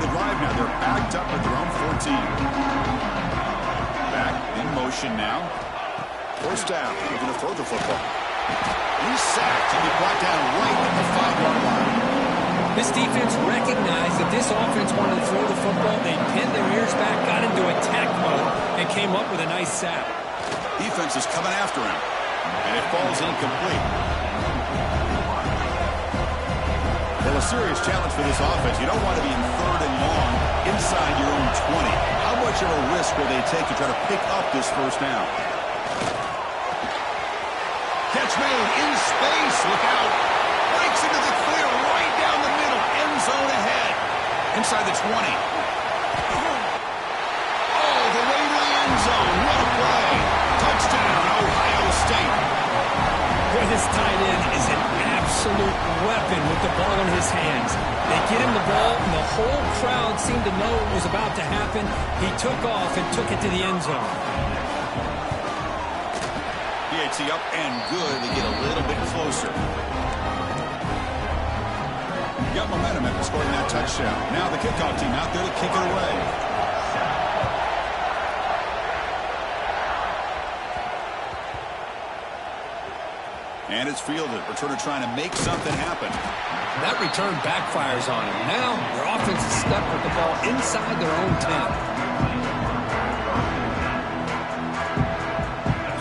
the drive now. They're backed up at their own 14. Back in motion now. First down. They're going to throw the football. He's sacked and he brought down right at the 5-yard line. This defense recognized that this offense wanted to throw the football. They pinned their ears back, got into attack mode, and came up with a nice sack. Defense is coming after him, and it falls incomplete. Well, a serious challenge for this offense. You don't want to be in 3rd and long inside your own 20. How much of a risk will they take to try to pick up this first down? Catch made in space. Look out. Breaks into the clear right down the middle. End zone ahead. Inside the 20. Oh, the way to the end zone. What a play. Touchdown, Ohio State. Boy, this tight end is an absolute weapon with the ball in his hands. They get him the ball, and the whole crowd seemed to know what was about to happen. He took off and took it to the end zone. PAT up and good. They get a little bit closer. Got momentum after scoring that touchdown. Now the kickoff team out there to kick it away. And it's fielded. Returner trying to make something happen. That return backfires on him. Now their offense is stuck with the ball inside their own 10.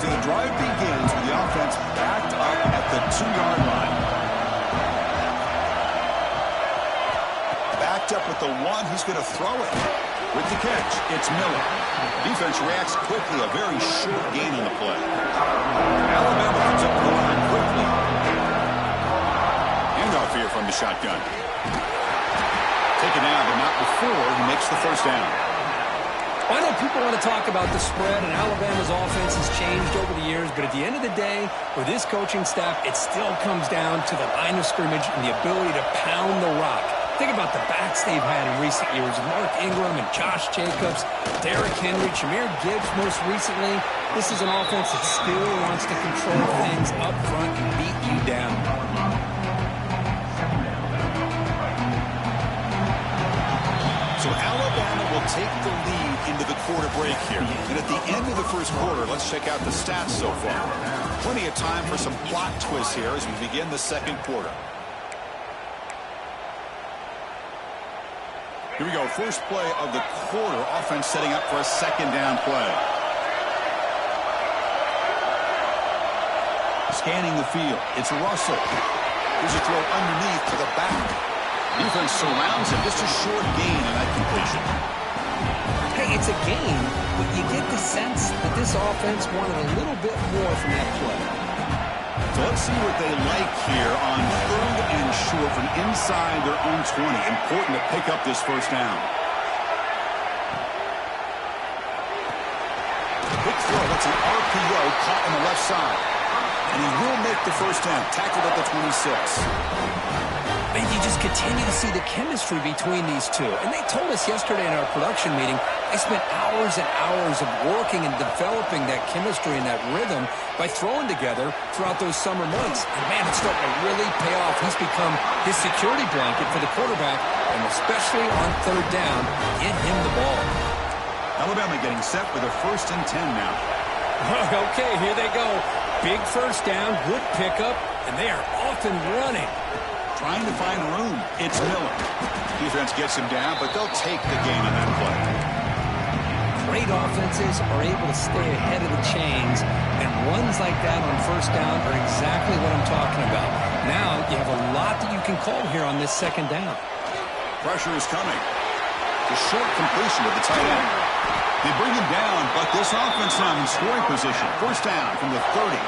So the drive begins with the offense backed up at the 2-yard line. Backed up with the 1. He's going to throw it. With the catch, it's Miller. Defense reacts quickly. A very short gain on the play. Alabama comes up with the line quickly. Handoff here from the shotgun. Taken down, but not before he makes the first down. I know people want to talk about the spread, and Alabama's offense has changed over the years, but at the end of the day, for this coaching staff, it still comes down to the line of scrimmage and the ability to pound the rock. Think about the backs they've had in recent years. Mark Ingram and Josh Jacobs, Derrick Henry, Jahmyr Gibbs most recently. This is an offense that still wants to control things up front and beat you down. So Alabama will take the lead into the quarter break here. And at the end of the first quarter, let's check out the stats so far. Plenty of time for some plot twists here as we begin the second quarter. Here we go, first play of the quarter. Offense setting up for a second down play. Scanning the field. It's Russell. Here's a throw underneath to the back. Defense surrounds him. Just a short gain on that completion. Hey, it's a gain, but you get the sense that this offense wanted a little bit more from that play. So let's see what they like here on 3rd and short from inside their own 20. Important to pick up this first down. Quick throw. That's an RPO caught on the left side. And he will make the first down. Tackled at the 26. And you just continue to see the chemistry between these two. And they told us yesterday in our production meeting, they spent hours and hours of working and developing that chemistry and that rhythm by throwing together throughout those summer months. And, man, it's starting to really pay off. He's become his security blanket for the quarterback, and especially on 3rd down, get him the ball. Alabama getting set for the 1st and 10 now. Okay, here they go. Big first down, good pickup, and they are off and running. Trying to find room. It's Miller. Defense gets him down, but they'll take the gain on that play. Great offenses are able to stay ahead of the chains, and runs like that on first down are exactly what I'm talking about. Now you have a lot that you can call here on this second down. Pressure is coming. The short completion of the tight end. They bring him down, but this offense now in scoring position. First down from the 30.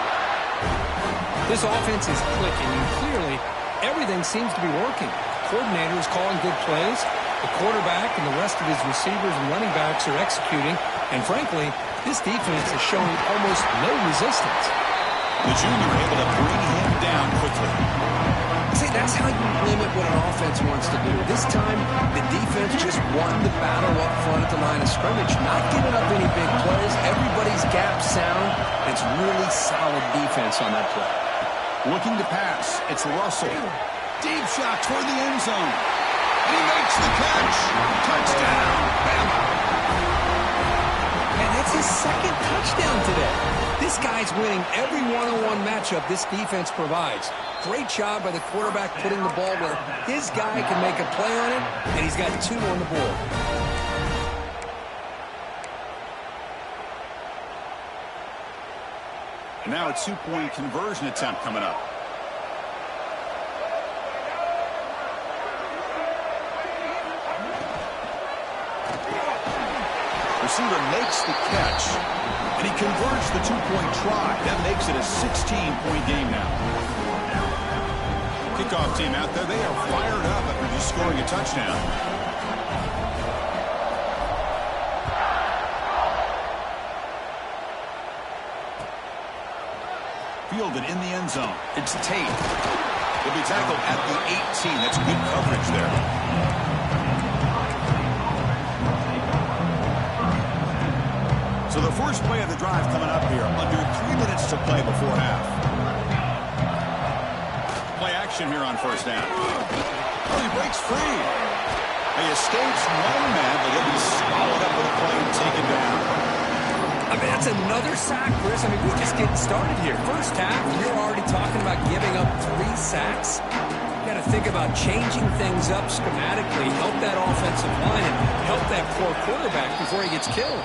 This offense is clicking, and clearly everything seems to be working. Coordinator is calling good plays. The quarterback and the rest of his receivers and running backs are executing. And frankly, this defense is showing almost no resistance. The junior able to bring him down quickly. See, that's how you limit what an offense wants to do. This time, the defense just won the battle up front at the line of scrimmage, not giving up any big plays. Everybody's gap sound. It's really solid defense on that play. Looking to pass. It's Russell. Deep shot toward the end zone. And he makes the catch. Touchdown, Bama. And that's his second touchdown today. This guy's winning every one-on-one matchup this defense provides. Great job by the quarterback putting the ball where his guy can make a play on it, and he's got 2 on the board. And now a 2-point conversion attempt coming up. Receiver makes the catch, and he converts the 2-point try. That makes it a 16-point game now. Kickoff team out there, they are fired up after just scoring a touchdown. Fielded in the end zone. It's Tate. He'll be tackled at the 18. That's good coverage there. So the first play of the drive coming up here. Under 3 minutes to play before half. Play action here on first down. Oh, he breaks free. He escapes one man, but he'll be swallowed up with a play and taken down. I mean, that's another sack, Chris. I mean, we're just getting started here. First half, you're already talking about giving up 3 sacks. You got to think about changing things up schematically, help that offensive line, and help that poor quarterback before he gets killed.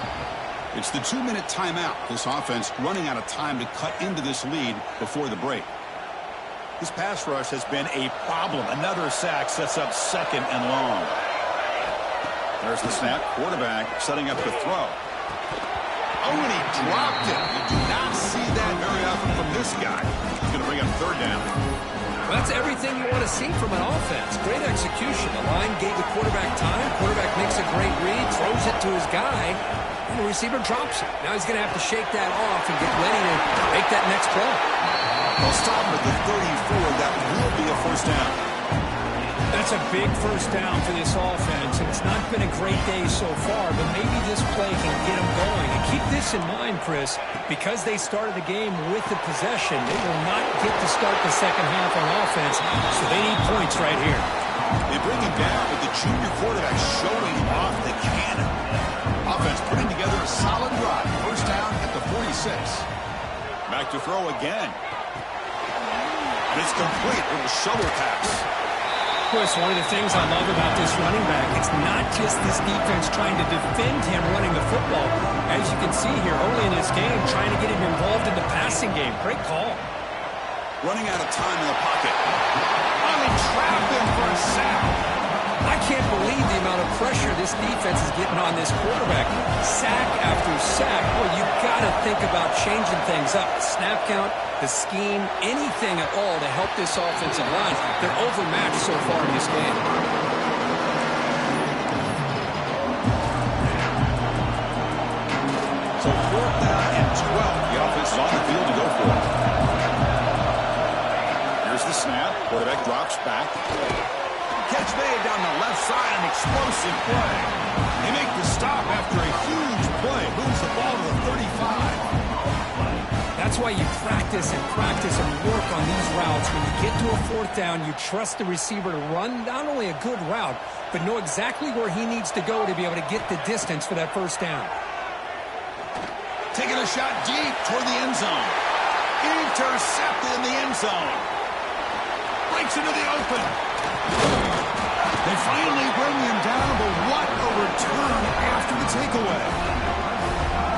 It's the 2-minute timeout. This offense running out of time to cut into this lead before the break. This pass rush has been a problem. Another sack sets up 2nd and long. There's the snap. Quarterback setting up the throw. Oh, and he dropped it. You do not see that very often from this guy. He's going to bring up 3rd down. Well, that's everything you want to see from an offense. Great execution. The line gave the quarterback time. Quarterback makes a great read, throws it to his guy. And the receiver drops it. Now he's going to have to shake that off and get ready to make that next play. They'll stop at the 34. That will be a 1st down. That's a big 1st down for this offense. And it's not been a great day so far, but maybe this play can get them going. And keep this in mind, Chris, because they started the game with the possession, they will not get to start the second half on offense, so they need points right here. They bring him down with the junior quarterback showing off the cannon. Offense putting together a solid drive. 1st down at the 46. Back to throw again. And it's complete with a shovel pass. Chris, one of the things I love about this running back, it's not just this defense trying to defend him running the football. As you can see here early in this game, trying to get him involved in the passing game. Great call. Running out of time in the pocket. Oh, they trapped him for a sack. I can't believe the amount of pressure this defense is getting on this quarterback. Sack after sack. Well, you've got to think about changing things up. The snap count, the scheme, anything at all to help this offensive line. They're overmatched so far in this game. So 4th down and 12. The offense is on the field to go for it. Here's the snap. Quarterback drops back. Catch made down the left side, an explosive play. They make the stop after a huge play. Moves the ball to the 35. That's why you practice and work on these routes. When you get to a 4th down, you trust the receiver to run not only a good route, but know exactly where he needs to go to be able to get the distance for that 1st down. Taking a shot deep toward the end zone. Intercepted in the end zone. Breaks into the open. They finally bring him down, but what a return after the takeaway.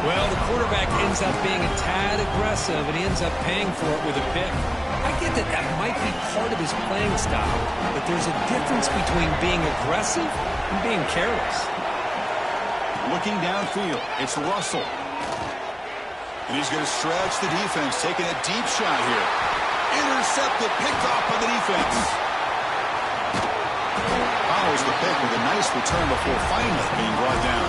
Well, the quarterback ends up being a tad aggressive, and he ends up paying for it with a pick. I get that that might be part of his playing style, but there's a difference between being aggressive and being careless. Looking downfield, it's Russell. And he's going to stretch the defense, taking a deep shot here. Intercepted, picked off by the defense. Follows the pick with a nice return before finally being brought down.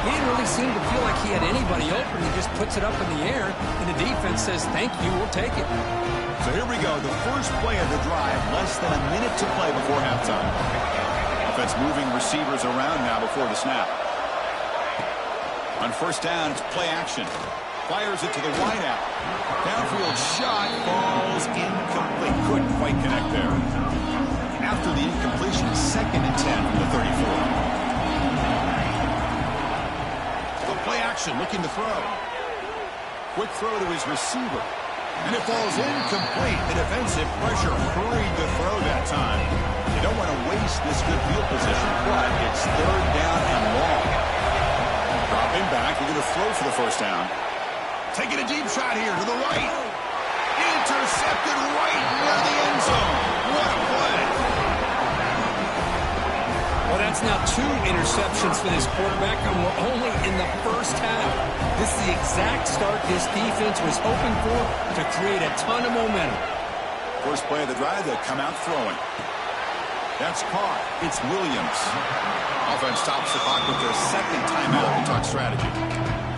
He didn't really seem to feel like he had anybody open. He just puts it up in the air, and the defense says, thank you, we'll take it. So here we go, the first play of the drive, less than a minute to play before halftime. Offense moving receivers around now before the snap. On 1st down, it's play action. Fires it to the wideout. Downfield shot, falls incomplete. Couldn't quite connect there. After the incompletion, action, looking to throw. Quick throw to his receiver. And it falls incomplete. The defensive pressure hurried to throw that time. You don't want to waste this good field position, but it's third down and long. Dropping back, we're going to throw for the first down. Taking a deep shot here to the right. Intercepted right near the end zone. What a play. Well, that's now 2 interceptions for this quarterback, and we're only in the first half. This is the exact start this defense was hoping for to create a ton of momentum. First play of the drive, they'll come out throwing. That's caught. It's Williams. Offense stops the clock with their second timeout and talk strategy.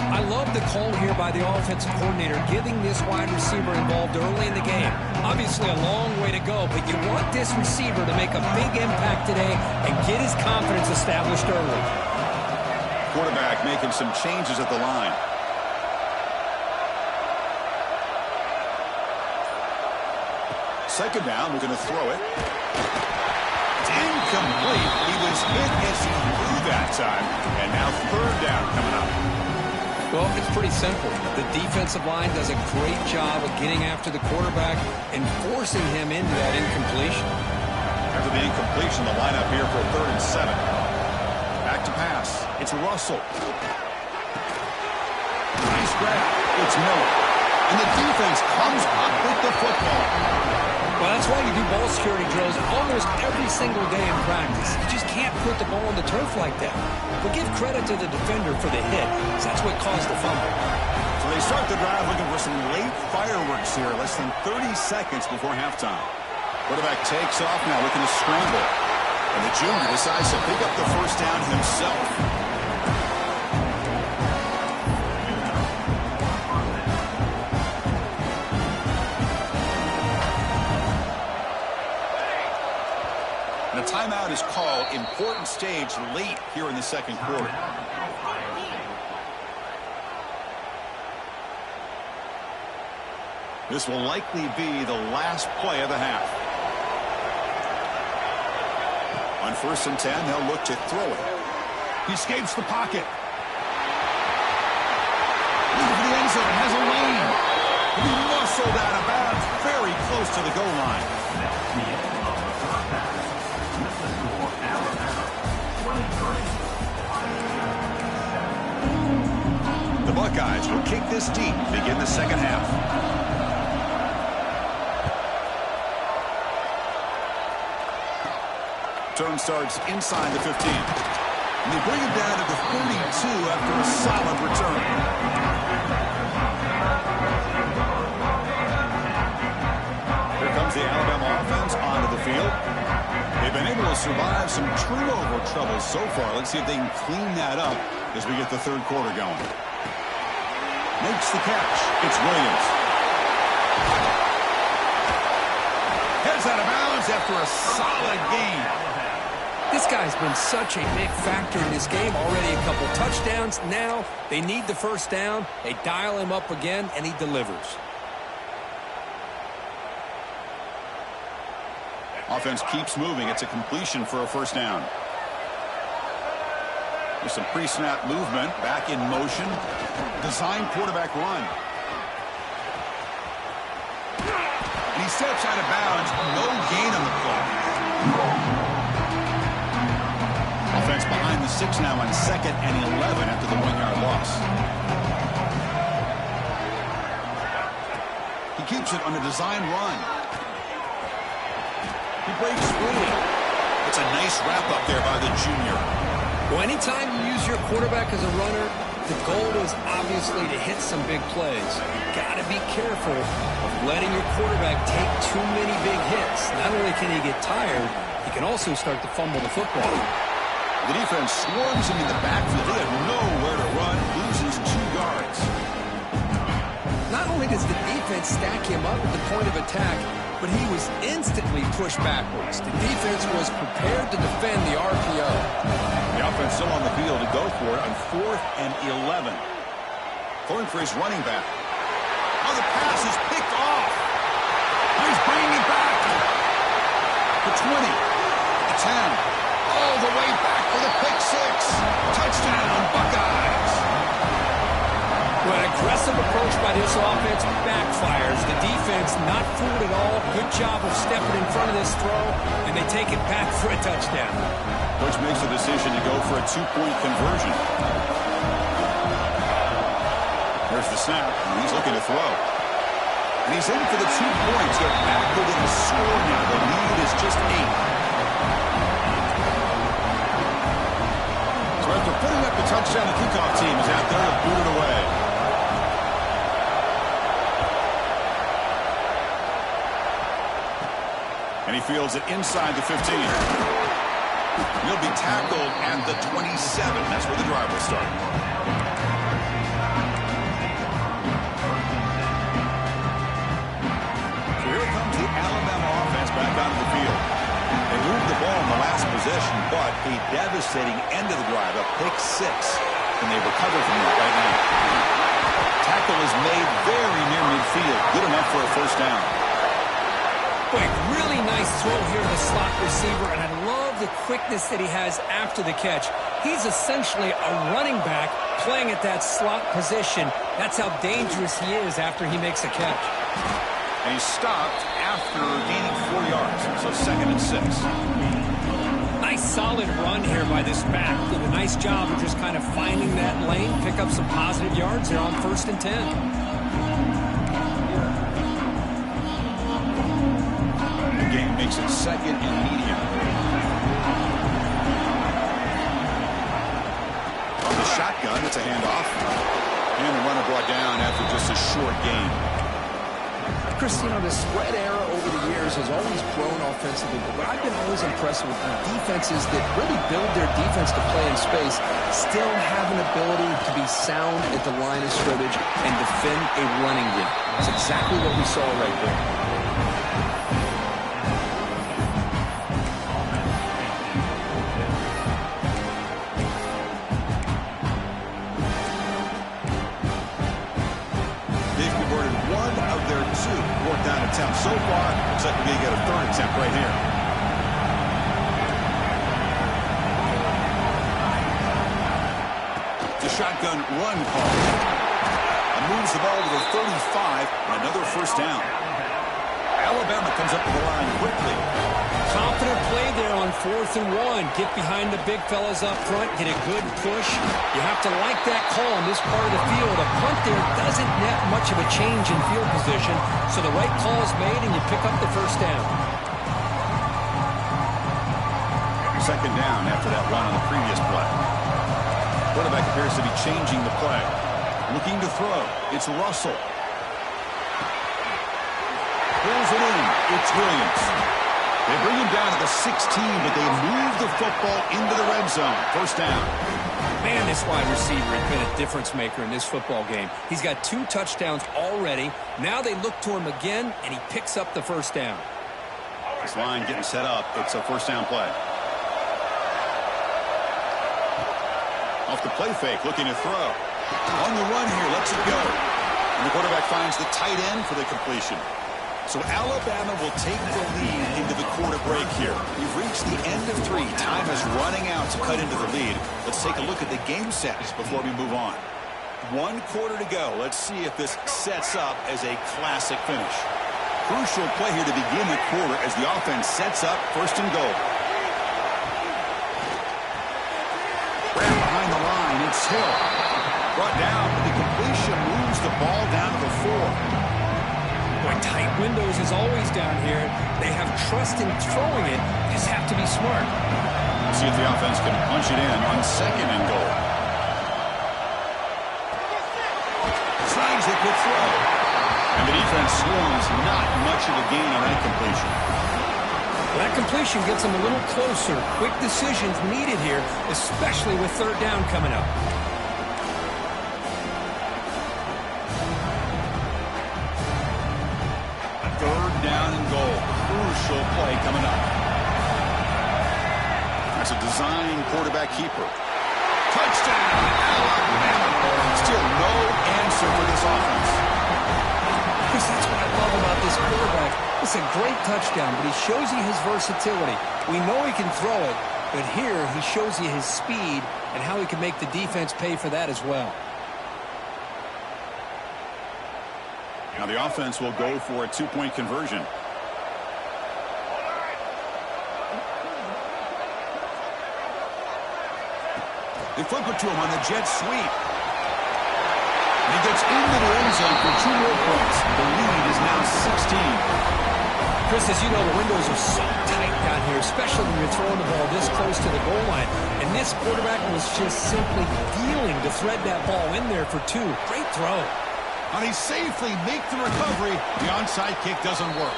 I love the call here by the offensive coordinator, getting this wide receiver involved early in the game. Obviously a long way to go, but you want this receiver to make a big impact today and get his confidence established early. Quarterback making some changes at the line. Second down, we're going to throw it. It's incomplete. He was hit as he threw that time. And now third down coming up. Well, it's pretty simple. The defensive line does a great job of getting after the quarterback and forcing him into that incompletion. After the incompletion, the lineup here for 3rd and 7. Back to pass. It's Russell. Nice grab. It's Miller. And the defense comes up with the football. Well, that's why you do ball security drills almost every single day in practice. You just can't put the ball on the turf like that. But give credit to the defender for the hit, because that's what caused the fumble. So they start the drive looking for some late fireworks here, less than 30 seconds before halftime. Quarterback takes off now, looking to scramble. And the junior decides to pick up the first down himself. And a timeout is called. Important stage late here in the second quarter. This will likely be the last play of the half. On 1st and 10, they'll look to throw it. He escapes the pocket. Looking for the end zone. Has a lane. He muscled out of bounds very close to the goal line. The Buckeyes will kick this deep to begin the second half. Turn starts inside the 15. And they bring it down to the 32 after a solid return. Here comes the Alabama offense onto the field. They've been able to survive some turnover trouble so far. Let's see if they can clean that up as we get the third quarter going. Makes the catch. It's Williams. Heads out of bounds after a solid game. This guy's been such a big factor in this game. Already a couple touchdowns. Now they need the first down. They dial him up again, and he delivers. Offense keeps moving. It's a completion for a first down. There's some pre-snap movement. Back in motion. Design quarterback run. And he steps out of bounds. No gain on the play. Offense behind the 6 now on 2nd and 11 after the 1-yard loss. He keeps it on a design run. He breaks free. It's a nice wrap-up there by the junior. Well, anytime you use your quarterback as a runner, the goal is obviously to hit some big plays. Got to be careful of letting your quarterback take too many big hits. Not only can he get tired, he can also start to fumble the football. The defense swarms him in the backfield. They have nowhere to run. Loses 2 yards. Not only does the defense stack him up at the point of attack, but he was instantly pushed backwards. The defense was prepared to defend the RPO. The offense still on the field to go for it on 4th and 11. Going for his running back. Oh, the pass is picked off. Now he's bringing it back. The 20. The 10. All the way back for the pick 6. Touchdown, Buckeyes. this offense backfires. The defense not fooled at all. Good job of stepping in front of this throw, and they take it back for a touchdown. Coach makes the decision to go for a two-point conversion. There's the snap, and he's looking to throw. And he's in for the 2 points. They're backward in the score now. The lead is just 8. So after putting up the touchdown, the kickoff team is out there to boot it away. And he fields it inside the 15. He'll be tackled at the 27. That's where the drive will start. So here comes the Alabama offense back onto the field. They moved the ball in the last possession, but a devastating end of the drive, a pick 6. And they recover from that right now. Tackle is made very near midfield. Good enough for a first down. Boy, really nice throw here to the slot receiver, and I love the quickness that he has after the catch. He's essentially a running back playing at that slot position. That's how dangerous he is after he makes a catch. And he stopped after gaining 4 yards, so 2nd and 6. Nice solid run here by this back. Did a nice job of just kind of finding that lane, pick up some positive yards there on 1st and 10. The game makes it 2nd and medium. On the shotgun, it's a handoff. And the runner brought down after just a short gain. Chris, you know, the spread era over the years has always grown offensively, but what I've been always impressed with the defenses that really build their defense to play in space still have an ability to be sound at the line of scrimmage and defend a running game. That's exactly what we saw right there. Attempt so far. Looks like we're going to get a 3rd attempt right here. The shotgun run call. And moves the ball to the 35. And another first down. Alabama comes up to the line quickly. Confident play there on 4th and 1. Get behind the big fellas up front. Get a good push. You have to like that call on this part of the field. A punt there doesn't net much of a change in field position. So the right call is made and you pick up the first down. 2nd down after that run on the previous play. Quarterback appears to be changing the play. Looking to throw. It's Russell. Pulls it in. It's Williams. They bring him down to the 16, but they move the football into the red zone. First down. Man, this wide receiver has been a difference maker in this football game. He's got 2 touchdowns already. Now they look to him again, and he picks up the first down. This line getting set up. It's a first down play. Off the play fake, looking to throw. On the run here, lets it go. And the quarterback finds the tight end for the completion. So Alabama will take the lead into the quarter break here. We've reached the end of 3. Time is running out to cut into the lead. Let's take a look at the game sets before we move on. 1 quarter to go. Let's see if this sets up as a classic finish. Crucial play here to begin the quarter as the offense sets up 1st and goal. Right behind the line, it's Hill. Brought down, but the completion moves the ball down to the 4. Boy, tight windows is always down here. They have trust in throwing it. Just have to be smart. See if the offense can punch it in on 2nd and goal. Signs it could throw. And the defense swarms not much of a gain on that completion. That completion gets them a little closer. Quick decisions needed here, especially with 3rd down coming up. Crucial play coming up. That's a design quarterback keeper. Touchdown, Alabama. Still no answer for this offense. Because that's what I love about this quarterback. It's a great touchdown, but he shows you his versatility. We know he can throw it, but here he shows you his speed and how he can make the defense pay for that as well. Now the offense will go for a two-point conversion. They flip it to him on the jet sweep. And he gets into the end zone for 2 more points. The lead is now 16. Chris, as you know, the windows are so tight down here, especially when you're throwing the ball this close to the goal line. And this quarterback was just simply dealing to thread that ball in there for 2. Great throw. And he safely makes the recovery. The onside kick doesn't work.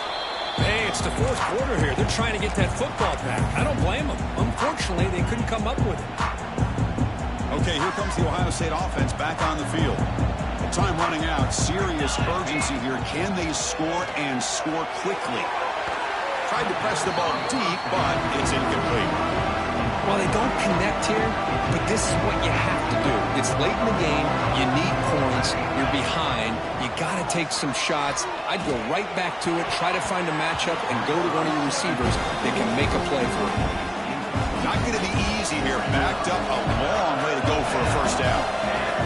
Hey, it's the 4th quarter here. They're trying to get that football back. I don't blame them. Unfortunately, they couldn't come up with it. Okay, here comes the Ohio State offense back on the field. Time running out. Serious urgency here. Can they score and score quickly? Tried to press the ball deep, but it's incomplete. Well, they don't connect here, but this is what you have to do. It's late in the game. You need points. You're behind. You got to take some shots. I'd go right back to it, try to find a matchup, and go to one of your receivers that can make a play for you. Not going to be easy here. Backed up a long way to go for a first down.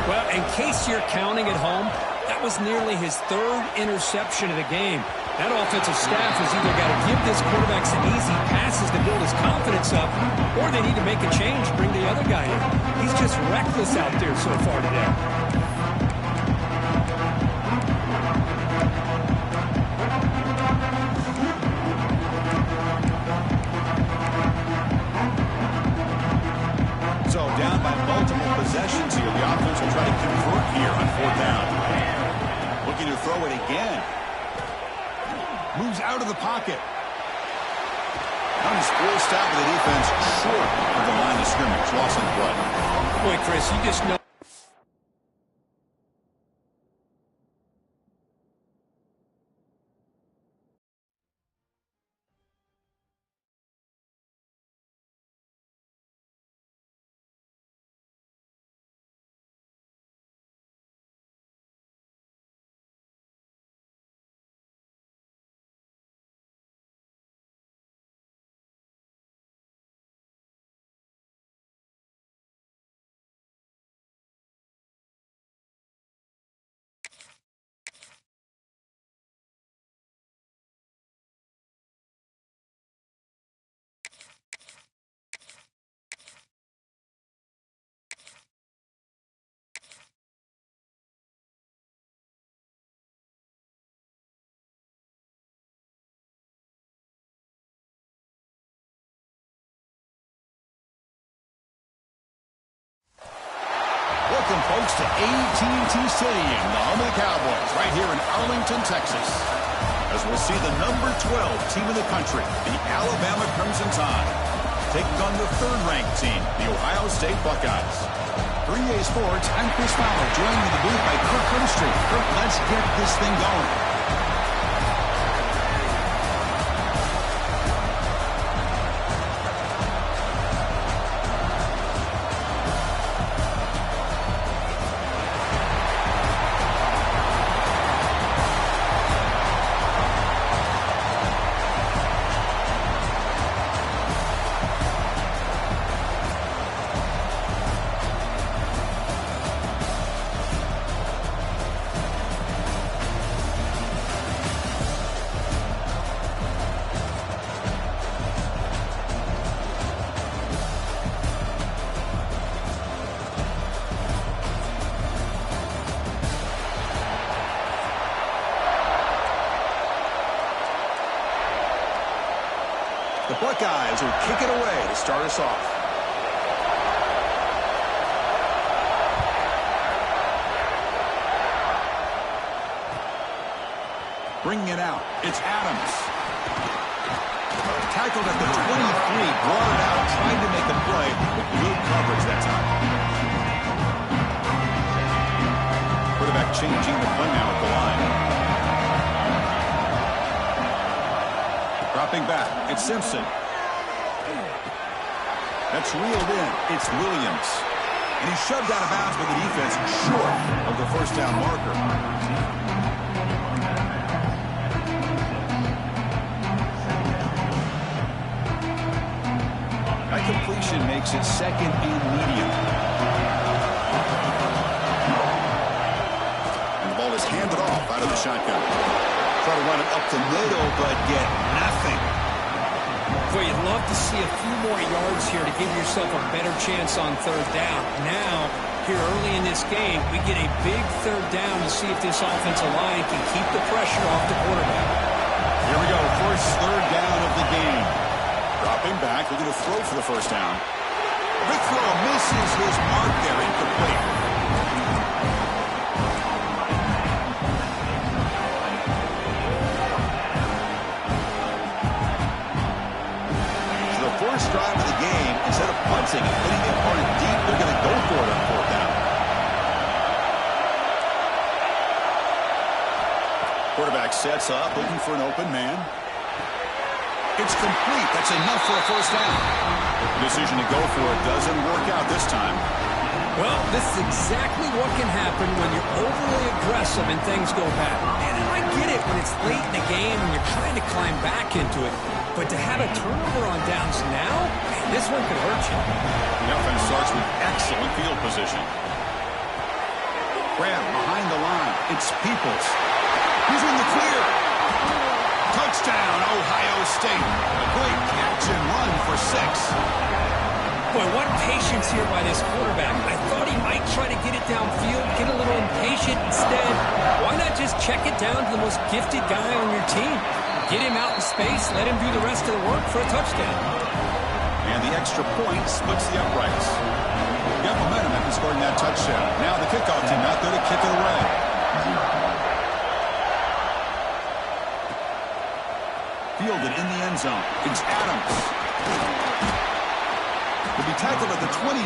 Well, in case you're counting at home, that was nearly his 3rd interception of the game. That offensive staff has either got to give this quarterback some easy passes to build his confidence up, or they need to make a change, bring the other guy in. He's just reckless out there so far today. So down by multiple possessions here. The offense will try to convert here on 4th down. Looking to throw it again. Moves out of the pocket. Now he's forced out with the defense short of the line of scrimmage. Loss in play. Boy, Chris, you just know. Welcome, folks, to AT&T Stadium, the home of the Cowboys, right here in Arlington, Texas. As we'll see the number 12 team in the country, the Alabama Crimson Tide, taking on the 3rd-ranked team, the Ohio State Buckeyes. For EA Sports, I'm Chris Fowler, joined in the booth by Kirk Herbstreit. Kirk, let's get this thing going. The Buckeyes will kick it away to start us off. Bringing it out, it's Adams. Tackled at the 23, brought it out, tried to make a play, but good coverage that time. Quarterback changing the play now at the line. Dropping back, it's Simpson. That's reeled in, it's Williams. And he's shoved out of bounds by the defense short of the first down marker. That completion makes it 2nd and medium. And the ball is handed off out out of the shotgun. Try to run it up the middle, but get nothing. Boy, you'd love to see a few more yards here to give yourself a better chance on third down. Now, here early in this game, we get a big third down to see if this offensive line can keep the pressure off the quarterback. Here we go, first third down of the game. Dropping back, looking to throw for the first down. A big throw misses his mark there, incomplete. So the first drive of the game, instead of punting and putting the opponent deep, they're going to go for it on fourth down. Quarterback sets up, looking for an open man. It's complete. That's enough for a first down. The decision to go for it doesn't work out this time. Well, this is exactly what can happen when you're overly aggressive and things go bad. And I get it when it's late in the game and you're trying to climb back into it. But to have a turnover on downs now, man, this one could hurt you. The offense starts with excellent field position. Grab behind the line. It's Peoples. He's in the clear. Touchdown, Ohio State. A great catch and run for 6. Boy, what patience here by this quarterback. I thought he might try to get it downfield, get a little impatient. Instead, why not just check it down to the most gifted guy on your team? Get him out in space, let him do the rest of the work for a touchdown. And the extra point splits the uprights. Got momentum after scoring that touchdown. Now the kickoff team out there to kick it away. Fielded in the end zone. It's Adams. He'll be tackled at the 21.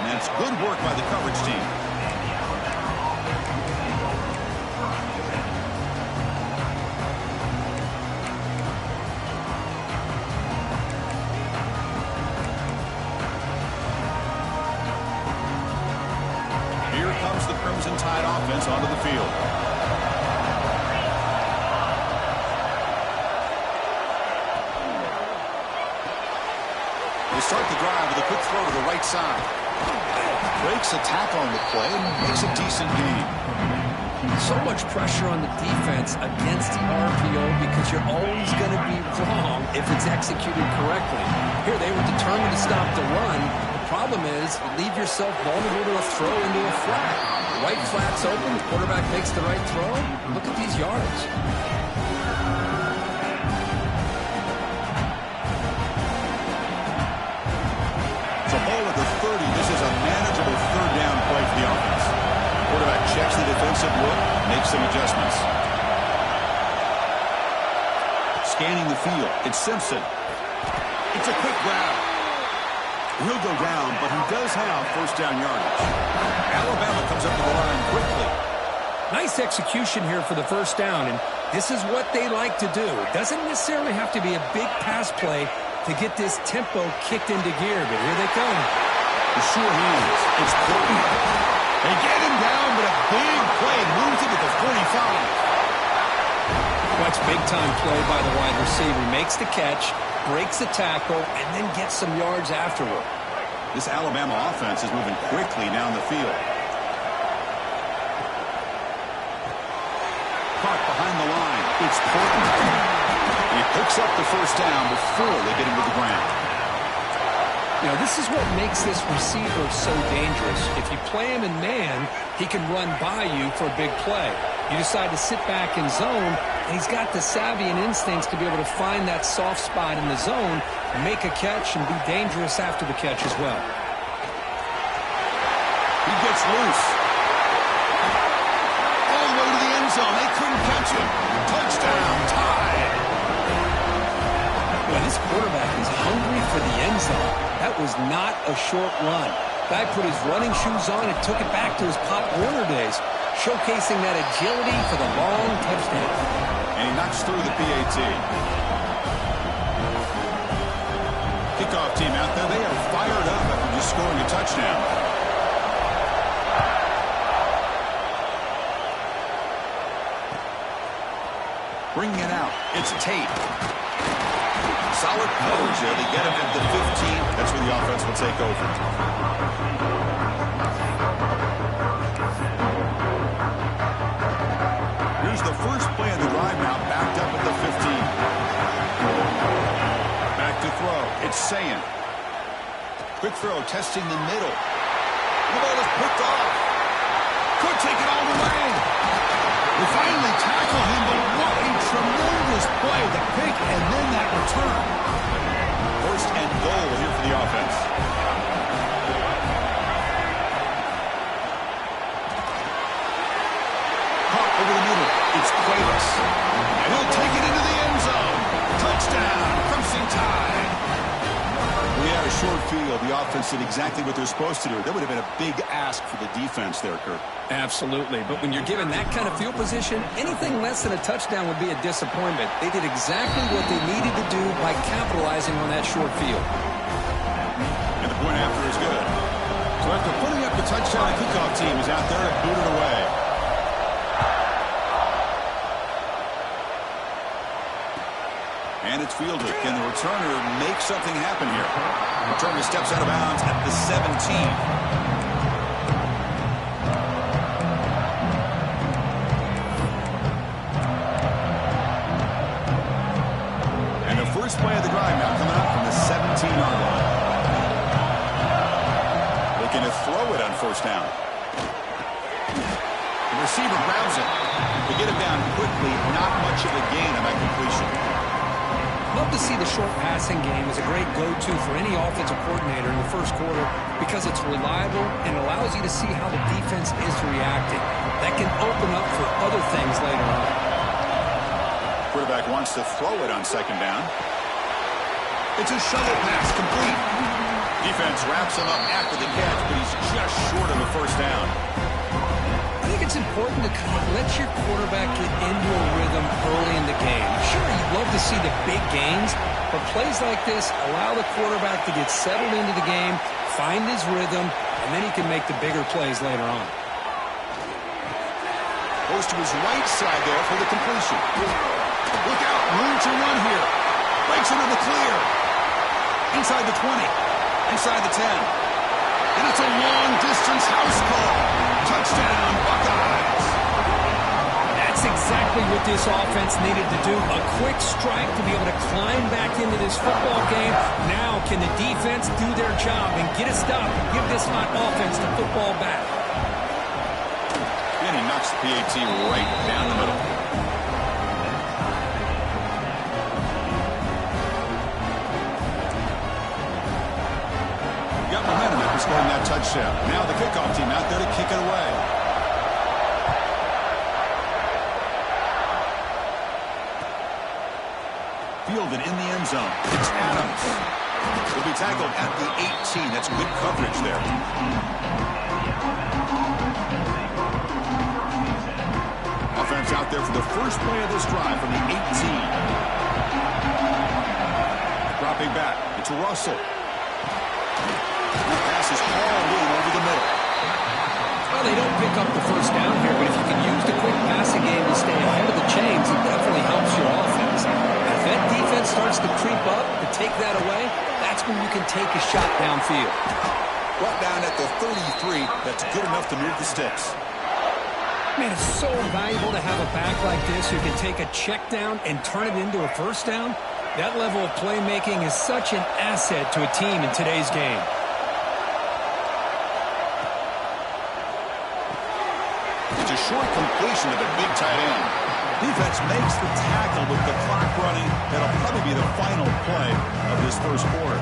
That's good work by the coverage team. Here comes the Crimson Tide offense onto the field. They start the drive with a quick throw to the right side. Breaks a tackle on the play and makes a decent gain. So much pressure on the defense against the RPO because you're always going to be wrong if it's executed correctly. Here they were determined to stop the run. The problem is you leave yourself vulnerable to a throw into a flat. The right flat's open, the quarterback makes the right throw. Look at these yards. This is a manageable third down play for the offense. Quarterback checks the defensive look, makes some adjustments. Scanning the field, it's Simpson. It's a quick grab. He'll go down, but he does have first down yardage. Alabama comes up to the line quickly. Nice execution here for the first down, and this is what they like to do. It doesn't necessarily have to be a big pass play to get this tempo kicked into gear, but here they come. The sure hands. It's Portland. They get him down, but a big play moves him to the 45. Watch big-time play by the wide receiver. Makes the catch, breaks the tackle, and then gets some yards afterward. This Alabama offense is moving quickly down the field. Caught behind the line. It's Portland. He picks up the first down before they get him to the ground. You know, this is what makes this receiver so dangerous. If you play him in man, he can run by you for a big play. You decide to sit back in zone, and he's got the savvy and instincts to be able to find that soft spot in the zone, make a catch, and be dangerous after the catch as well. He gets loose. All the way to the end zone. They couldn't catch him. Touchdown, Tide. Well, this quarterback is hungry for the end zone. That was not a short run. Guy put his running shoes on and took it back to his Pop Warner days, showcasing that agility for the long touchdown. And he knocks through the PAT. Kickoff team out there, they are fired up after just scoring a touchdown. Bringing it out, it's Tate. Solid coverage there. They get him at the 15. That's where the offense will take over. Here's the first throw. It's Sayan. Quick throw, testing the middle. The ball is picked off. Could take it all the way. They finally tackle him, but what a tremendous play. The pick and then that return. First and goal here for the offense. Caught over the middle. It's Cuevas. And he'll take it into the end zone. Touchdown, Crimson Tide. We had a short field. The offense did exactly what they're supposed to do. That would have been a big ask for the defense there, Kurt. Absolutely. But when you're given that kind of field position, anything less than a touchdown would be a disappointment. They did exactly what they needed to do by capitalizing on that short field. And the point after is good. So after putting up the touchdown, the kickoff team is out there to boot it away. And it's fielded. Can the returner make something happen here? Returner steps out of bounds at the 17. And the first play of the drive now coming up from the 17-yard line. Looking to throw it on first down. The receiver grabs it. They get it down quickly. Not much of a gain on that completion. Love to see the short passing game as a great go-to for any offensive coordinator in the first quarter because it's reliable and allows you to see how the defense is reacting. That can open up for other things later on. Quarterback wants to throw it on second down. It's a shovel pass, complete. Defense wraps him up after the catch, but he's just short of a first down. I think it's important to kind of let your quarterback get into a rhythm early in the game. Sure, you'd love to see the big gains, but plays like this allow the quarterback to get settled into the game, find his rhythm, and then he can make the bigger plays later on. Goes to his right side there for the completion. Look out, room to run here. Breaks into the clear. Inside the 20. Inside the 10. And it's a long-distance house call. Touchdown, Buckeyes. That's exactly what this offense needed to do. A quick strike to be able to climb back into this football game. Now can the defense do their job and get a stop and give this hot offense the football back? And he knocks the PAT right down the middle. Got momentum after scoring that touchdown. Now the kickoff team out there to kick it away. Fielded in the end zone. It's Adams. Will be tackled at the 18. That's good coverage there. Offense out there for the first play of this drive from the 18. Dropping back. It's Russell. The pass is hauled in over the middle. Well, they don't pick up the first down here, but if you can use the quick passing game to stay ahead of the chains, it definitely helps your offense. If that defense starts to creep up and take that away, that's when you can take a shot downfield. Brought down at the 33. That's good enough to move the sticks. Man, it's so valuable to have a back like this who can take a check down and turn it into a first down. That level of playmaking is such an asset to a team in today's game. It's a short completion to the big tight end. Defense makes the tackle with the clock running. That'll probably be the final play of this first quarter.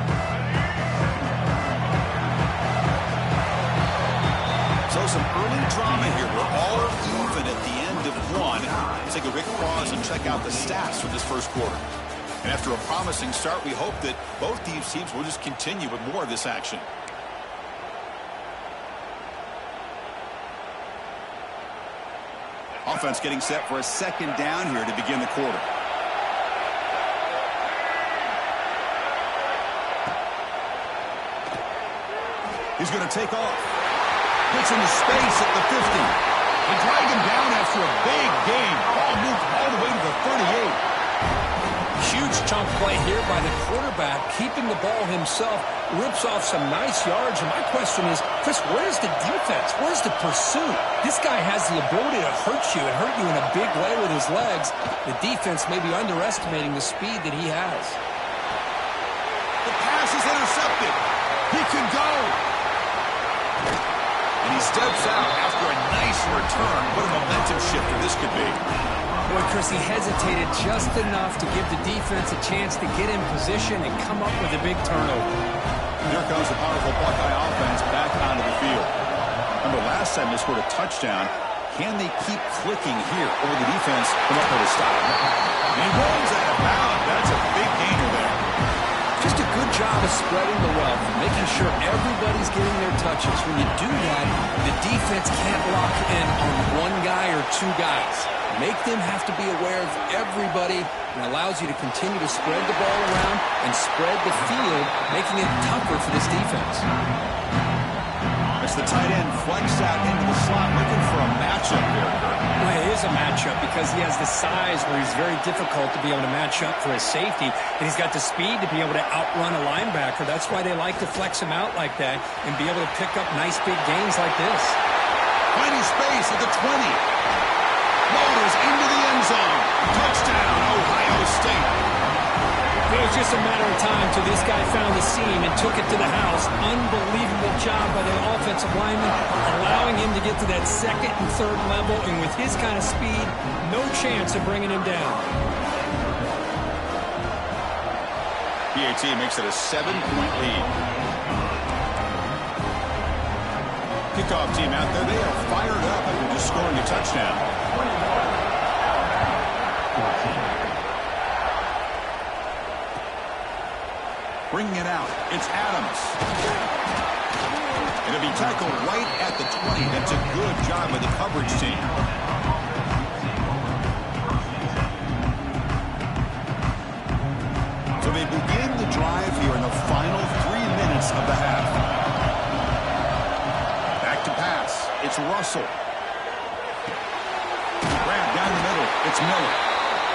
So some early drama here. We're all even at the end of one. Let's take a quick pause and check out the stats for this first quarter. And after a promising start, we hope that both these teams will just continue with more of this action. Offense getting set for a second down here to begin the quarter. He's going to take off. Gets into space at the 50. They dragged him down after a big gain. Ball moved all the way to the 38. Huge chunk play here by the quarterback, keeping the ball himself, rips off some nice yards. And my question is, Chris, where's the defense? Where's the pursuit? This guy has the ability to hurt you and hurt you in a big way with his legs. The defense may be underestimating the speed that he has. The is intercepted. He can go. And he steps out after a nice return. What a momentum shifter this could be. Boy, Chris, he hesitated just enough to give the defense a chance to get in position and come up with a big turnover. Here comes the powerful Buckeye offense back onto the field. Remember, last time they scored a touchdown. Can they keep clicking here over the defense? Come up with a stop. And he rolls out of bounds. That's a big gainer there. Just a good job of spreading the wealth, making sure everybody's getting their touches. When you do that, the defense can't lock in on one guy or two guys. Make them have to be aware of everybody, and allows you to continue to spread the ball around and spread the field, making it tougher for this defense. As the tight end flexed out into the slot, looking for a matchup here. Well, it is a matchup because he has the size where he's very difficult to be able to match up for his safety, and he's got the speed to be able to outrun a linebacker. That's why they like to flex him out like that and be able to pick up nice big gains like this. Finding space at the 20. Motors into the end zone. Touchdown, Ohio State. It was just a matter of time till this guy found the seam and took it to the house. Unbelievable job by the offensive lineman, allowing him to get to that second and third level, and with his kind of speed, no chance of bringing him down. PAT makes it a 7-point lead. Kickoff team out there, they are fired up after just scoring a touchdown. Bringing it out, it's Adams. It'll be tackled right at the 20. That's a good job by the coverage team. So they begin the drive here in the final 3 minutes of the half. Back to pass, it's Russell. Grab down the middle, it's Miller.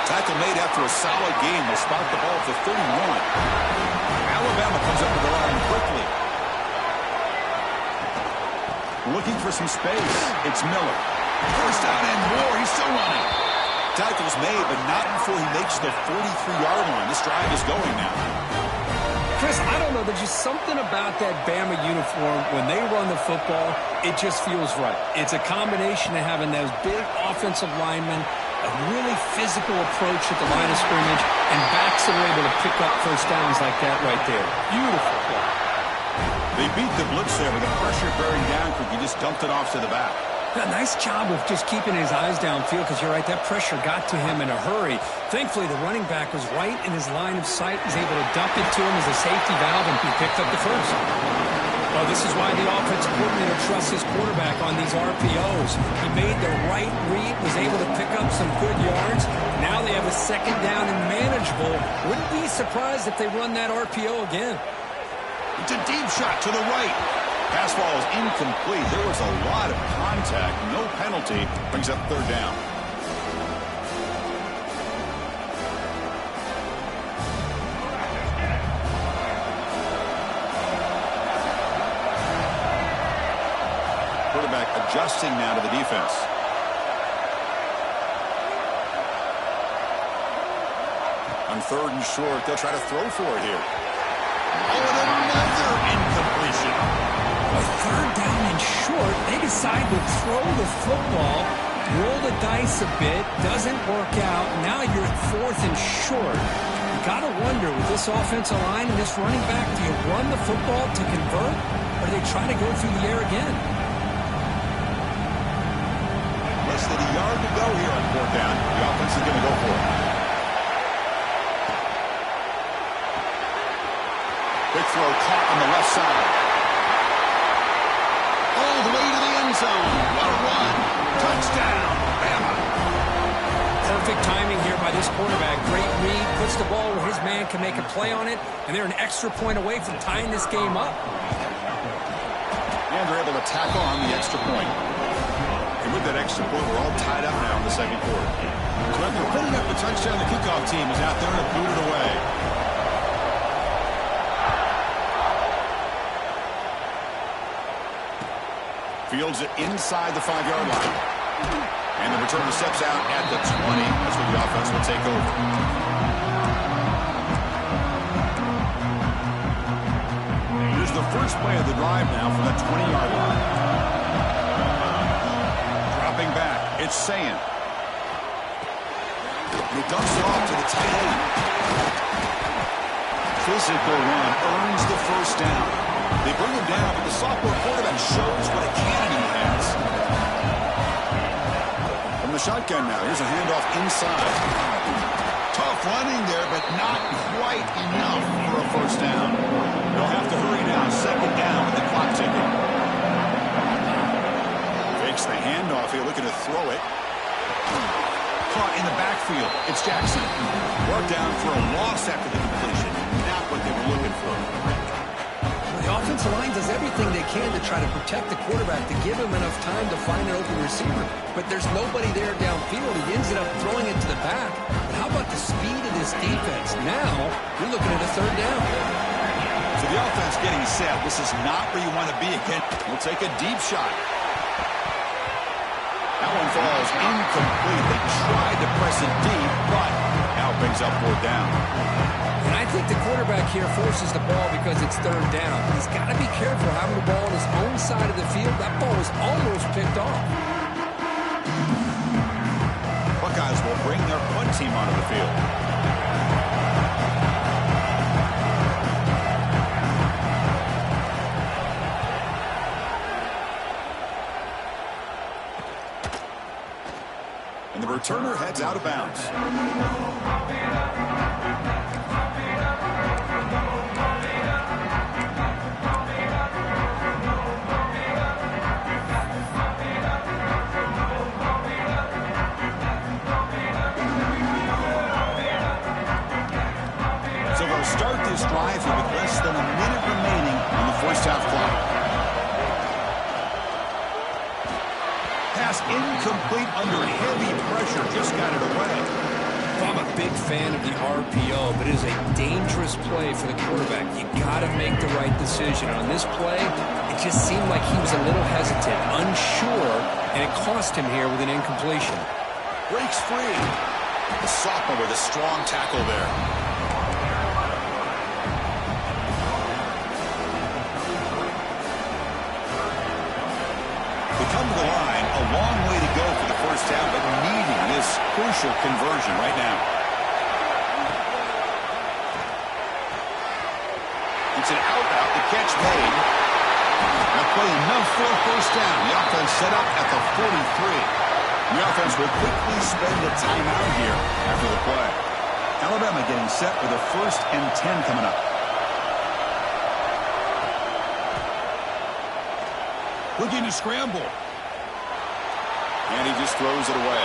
Tackle made after a solid game. They'll spot the ball to 31. Alabama comes up with the line quickly. Looking for some space. It's Miller. First down and more. He's still running. Tackle's made, but not before he makes the 43-yard line. This drive is going now. Chris, I don't know. There's just something about that Bama uniform. When they run the football, it just feels right. It's a combination of having those big offensive linemen, a really physical approach at the line of scrimmage, and backs that are able to pick up first downs like that right there. Beautiful play. They beat the blitz there with the pressure bearing down because he just dumped it off to the back. A nice job of just keeping his eyes downfield because you're right, that pressure got to him in a hurry. Thankfully, the running back was right in his line of sight. He's able to dump it to him as a safety valve, and he picked up the first. Well, this is why the offensive coordinator trusts his quarterback on these RPOs. He made the right read, was able to pick up some good yards. Now they have a second down and manageable. Wouldn't be surprised if they run that RPO again. It's a deep shot to the right. Pass ball is incomplete. There was a lot of contact. No penalty. Brings up third down. Quarterback adjusting now to the defense. On third and short, they'll try to throw for it here. Oh, and another incompletion. A third down and short. They decide to throw the football, roll the dice a bit, doesn't work out. Now you're at fourth and short. You got to wonder, with this offensive line and this running back, do you run the football to convert, or do they try to go through the air again? Less than a yard to go here on fourth down. The offense is going to go for it. Big throw caught on the left side. All the way to the end zone. What a run. Touchdown, Bama. Perfect timing here by this quarterback. Great read. Puts the ball where his man can make a play on it, and they're an extra point away from tying this game up. And they're able to tack on the extra point. And with that extra point, we're all tied up now in the second quarter. So after putting up the touchdown, the kickoff team is out there to boot it away. Fields it inside the 5-yard line. And the returner steps out at the 20. That's where the offense will take over. first play of the drive now from the 20-yard line. Dropping back, it's Sayan. He dumps it off to the tight end. Physical run earns the first down. They bring him down, but the sophomore quarterback shows what a cannon he has. From the shotgun now, here's a handoff inside. Tough running there, but not quite enough for a first down. They'll have to hurry now. Second down with the clock ticking. Fakes the handoff here, looking to throw it. Caught in the backfield. It's Jackson. Brought down for a loss after the completion. Not what they were looking for. The offensive line does everything they can to try to protect the quarterback, to give him enough time to find an open receiver. But there's nobody there downfield. He ends up throwing it to the back. But how about the speed of this defense? Now, you're looking at a third down. So the offense getting set. This is not where you want to be again. We'll take a deep shot. That one falls incomplete. They tried to press it deep, but now brings up fourth down. And I think the quarterback here forces the ball because it's third down. He's got to be careful having the ball on his own side of the field. That ball was almost picked off. Buckeyes will bring their punt team onto the field. And the returner heads out of bounds. So they'll start this drive here with less than a minute remaining on the first half clock. Pass incomplete under heavy pressure. Just got it away. I'm a big fan of the RPO, but it is a dangerous play for the quarterback. You got to make the right decision. On this play, it just seemed like he was a little hesitant, unsure, and it cost him here with an incompletion. Breaks free. The sophomore with a strong tackle there. They come to the line, a long way to go for the first down, but needing this crucial conversion right now. It's an out-out, the catch made. That play enough for a first down. The offense set up at the 43. The offense will quickly spend a timeout here after the play. Alabama getting set for the 1st and 10 coming up. Looking to scramble. And he just throws it away.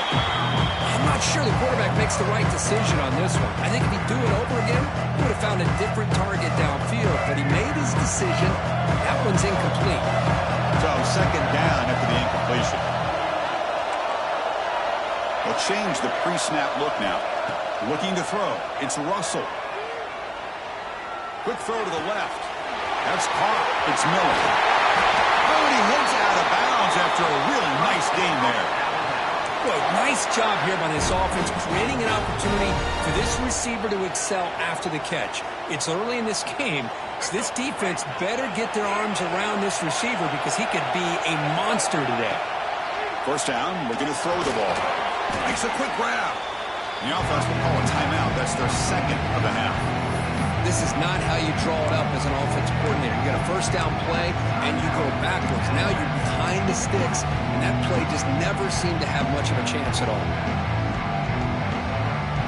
I'm not sure the quarterback makes the right decision on this one. I think if he'd do it over again, he would have found a different target downfield. But he made his decision. That one's incomplete. So second down after the incompletion. They'll change the pre-snap look now. Looking to throw. It's Russell. Quick throw to the left. That's caught. It's Miller. Oh, and he heads out of bounds after a really nice game there. Boy, nice job here by this offense, creating an opportunity for this receiver to excel after the catch. It's early in this game, so this defense better get their arms around this receiver because he could be a monster today. First down, looking to throw the ball. Makes a quick grab. The offense will call a timeout. That's their second of the half. This is not how you draw it up as an offensive coordinator. You get a first down play, and you go backwards. Now you're behind the sticks, and that play just never seemed to have much of a chance at all.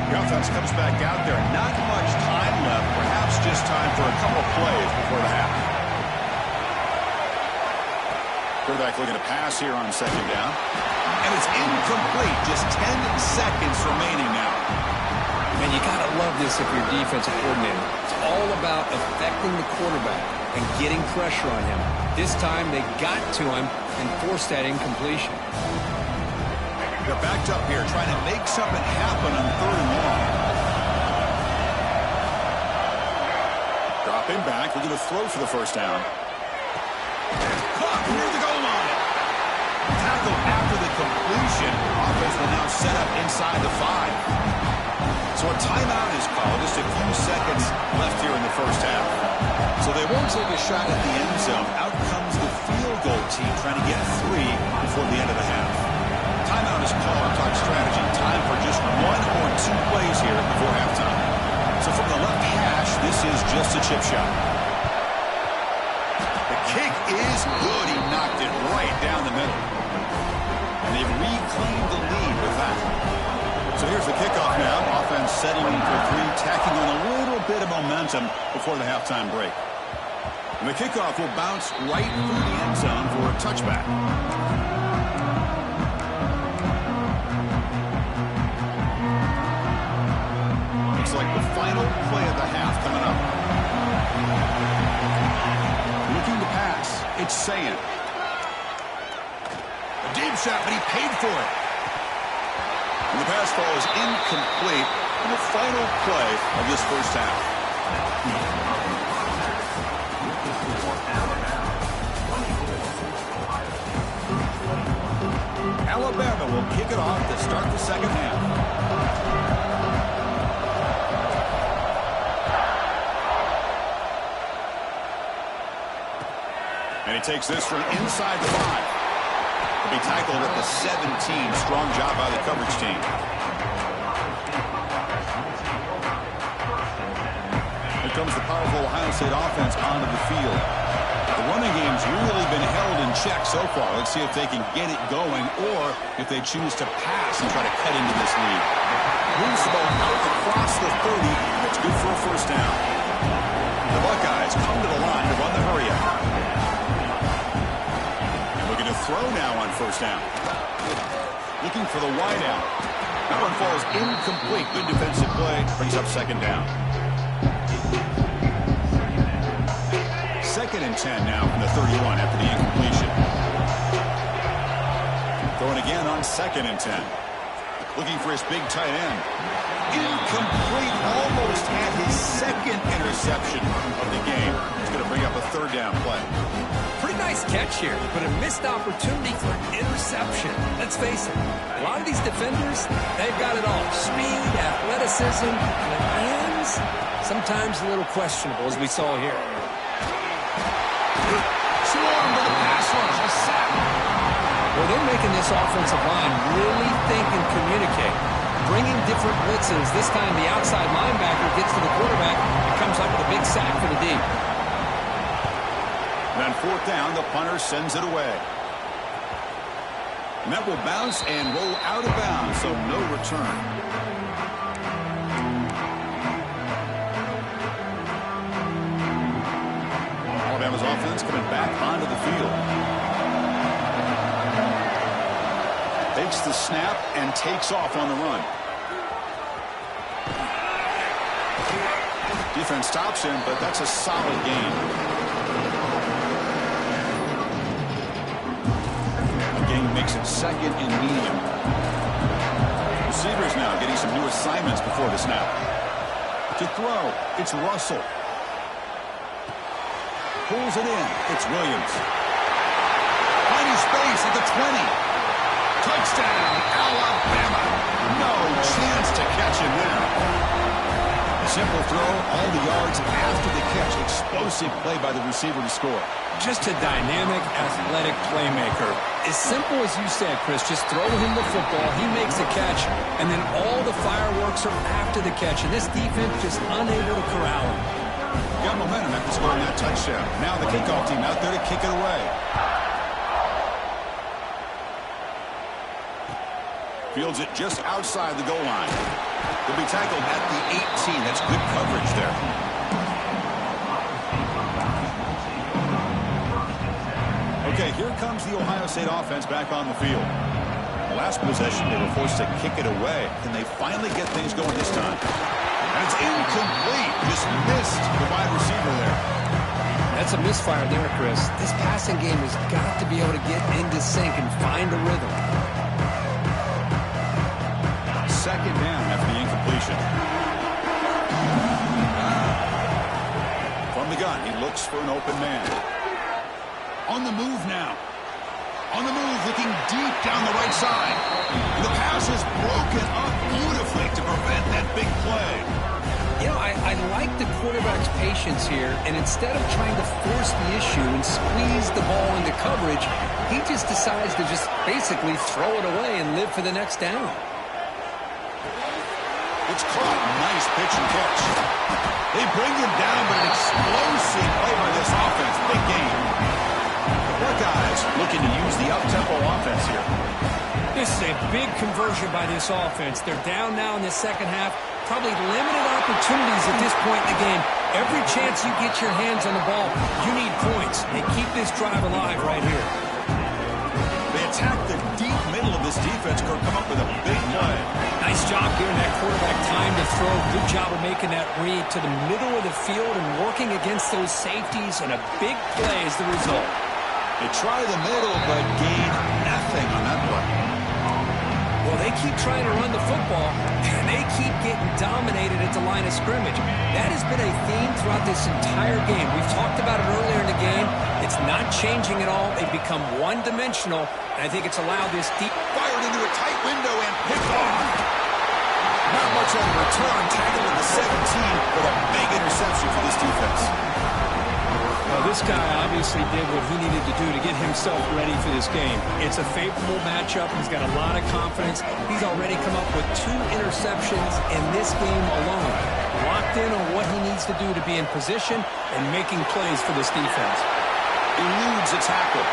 The offense comes back out there. Not much time left. Perhaps just time for a couple plays before the half. Quarterback looking to pass here on second down. And it's incomplete. Just 10 seconds remaining now. And you got to love this if you're a defensive coordinator. It's all about affecting the quarterback and getting pressure on him. This time they got to him and forced that incompletion. They're backed up here trying to make something happen on third and long. Dropping back. We're going to throw for the first down. Caught near the goal line. Tackle after the completion. Offense will now set up inside the 5. So a timeout is called. Just a few seconds left here in the first half. So they won't take a shot at the end zone. Out comes the field goal team trying to get 3 before the end of the half. Timeout is called. Talk strategy. Time for just 1 or 2 plays here before halftime. So from the left hash, this is just a chip shot. The kick is good. He knocked it right down the middle. And they've reclaimed the lead with that. So here's the kickoff now. Offense setting in for 3, tacking on a little bit of momentum before the halftime break. And the kickoff will bounce right through the end zone for a touchback. Looks like the final play of the half coming up. Looking to pass. It's Sayan. A deep shot, but he paid for it. And the pass ball is incomplete in the final play of this first half. Alabama will kick it off to start the second half. And he takes this from inside the 5. He'll be tackled at the 17. Strong job by the coverage team. Here comes the powerful Ohio State offense onto the field. The running game's really been held in check so far. Let's see if they can get it going or if they choose to pass and try to cut into this lead. Moves the ball out across the 30. That's good for a first down. The Buckeyes come to the line to run the hurry-up. Looking to throw now on first down. Looking for the wideout. That one falls incomplete. Good defensive play. Brings up second down. 2nd and 10 now from the 31 after the incompletion. Throwing again on 2nd and 10. Looking for his big tight end. Incomplete. Almost had his 2nd interception of the game. He's going to bring up a 3rd down play. Pretty nice catch here, but a missed opportunity for an interception. Let's face it, a lot of these defenders, they've got it all. Speed, athleticism, and the hands, sometimes a little questionable, as we saw here. Swarm with a pass rush, a sack. Well, they're making this offensive line really think and communicate. Bringing different blitzes. This time the outside linebacker gets to the quarterback and comes up with a big sack for the D. And on 4th down, the punter sends it away. And that will bounce and roll out of bounds, so no return. Alabama's offense coming back onto the field. Takes the snap and takes off on the run. Defense stops him, but that's a solid gain. The game makes it 2nd and medium. Receivers now getting some new assignments before the snap. To throw, it's Russell. Pulls it in. It's Williams. Finding space at the 20. Touchdown, Alabama. No chance to catch him there. A simple throw, all the yards after the catch. Explosive play by the receiver to score. Just a dynamic, athletic playmaker. As simple as you said, Chris, just throw him the football, he makes the catch, and then all the fireworks are after the catch. And this defense just unable to corral him. Got momentum after scoring that touchdown. Now the kickoff team out there to kick it away. Fields it just outside the goal line. He'll be tackled at the 18. That's good coverage there. Okay, here comes the Ohio State offense back on the field. The last possession, they were forced to kick it away. Can they finally get things going this time? And it's incomplete. Just missed the wide receiver there. That's a misfire there, Chris. This passing game has got to be able to get into sync and find a rhythm. 2nd down after the incompletion. From the gun, he looks for an open man. On the move now. On the move, looking deep down the right side. And the pass is broken up beautifully to prevent that big play. You know, I like the quarterback's patience here, and instead of trying to force the issue and squeeze the ball into coverage, he just decides to just basically throw it away and live for the next down. It's caught. Nice pitch and catch. They bring him down, but an explosive play by this offense. Big game. The Buckeyes looking to use the up-tempo offense here. This is a big conversion by this offense. They're down now in the second half. Probably limited opportunities at this point in the game. Every chance you get your hands on the ball, you need points. They keep this drive alive right here. They attack the deep middle of this defense. Come up with a big play. Nice job giving that quarterback time to throw. Good job of making that read to the middle of the field and working against those safeties, and a big play is the result. They try the middle, but gain nothing on that play. Well, they keep trying to run the football, and they keep getting dominated at the line of scrimmage. That has been a theme throughout this entire game. We've talked about it earlier in the game. It's not changing at all. They've become one-dimensional, and I think it's allowed this deep... Fired into a tight window and picked off. Not much on the return. Tackled at the 17, but a big interception for this defense. Well, this guy obviously did what he needed to do to get himself ready for this game. It's a favorable matchup. He's got a lot of confidence. He's already come up with 2 interceptions in this game alone. Locked in on what he needs to do to be in position and making plays for this defense. Eludes a tackle.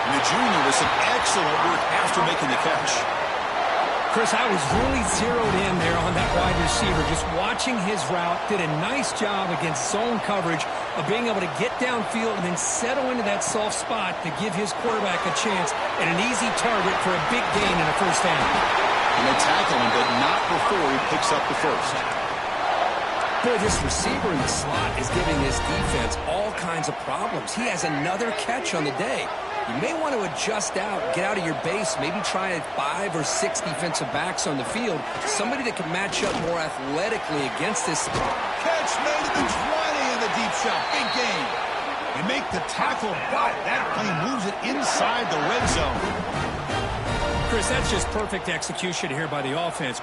And the junior with some excellent work after making the catch. Chris, I was really zeroed in there on that wide receiver, just watching his route. Did a nice job against zone coverage of being able to get downfield and then settle into that soft spot to give his quarterback a chance and an easy target for a big gain in the first down. And they tackle him, but not before he picks up the first. Boy, this receiver in the slot is giving this defense all kinds of problems. He has another catch on the day. You may want to adjust out, get out of your base, maybe try 5 or 6 defensive backs on the field. Somebody that can match up more athletically against this. Catch made to the 20 in the deep shot. Big gain. They make the tackle, but that play moves it inside the red zone. Chris, that's just perfect execution here by the offense.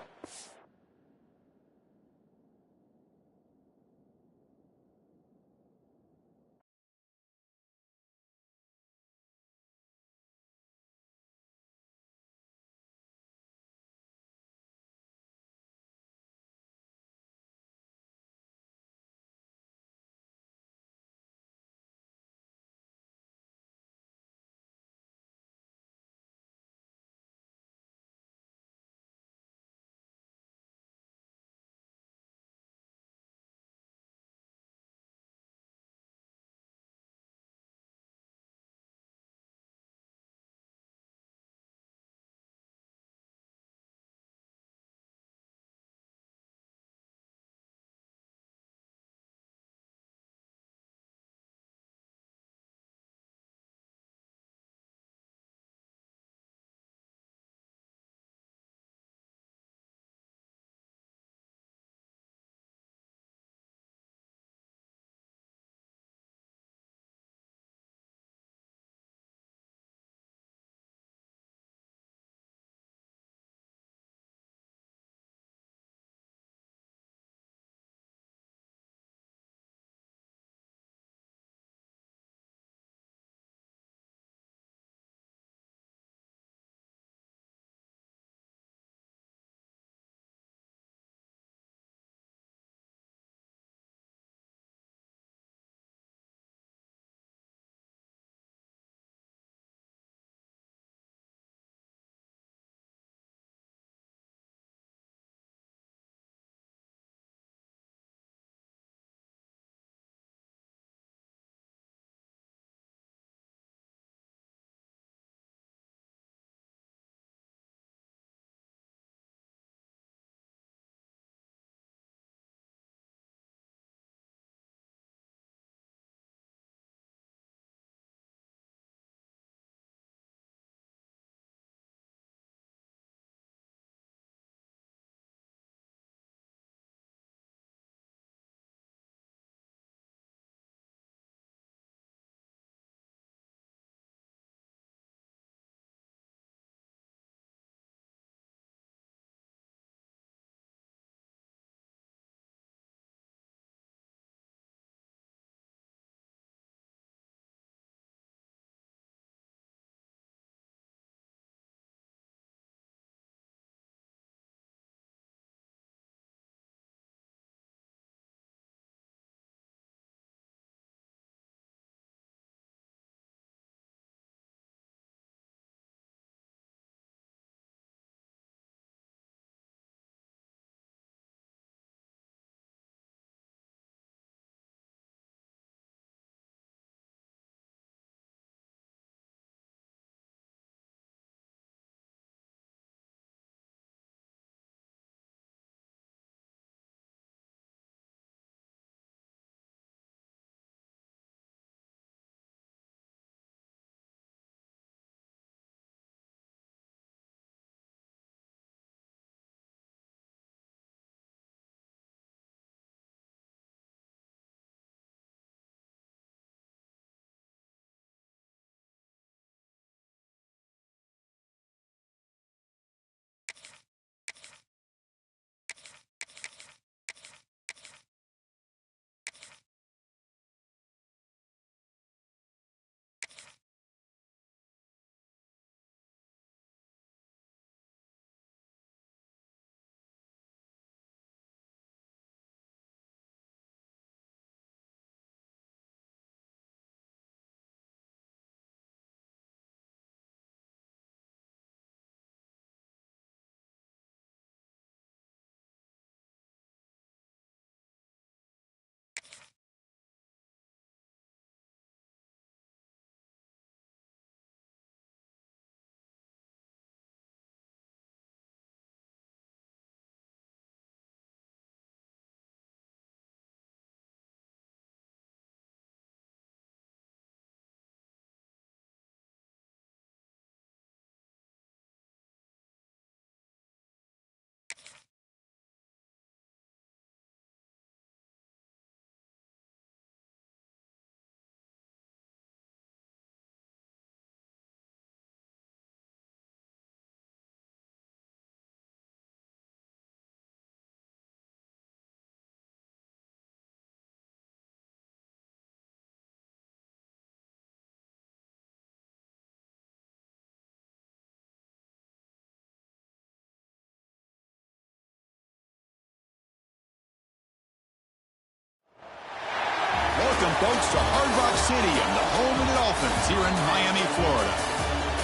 folks, to Hard Rock Stadium, the home of the Dolphins here in Miami, Florida.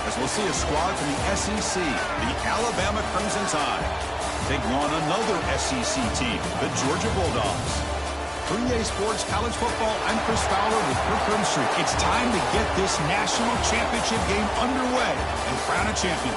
As we'll see a squad from the SEC, the Alabama Crimson Tide, taking on another SEC team, the Georgia Bulldogs. For EA Sports College Football, I'm Chris Fowler with Kirk Herbstreit. It's time to get this national championship game underway and crown a champion.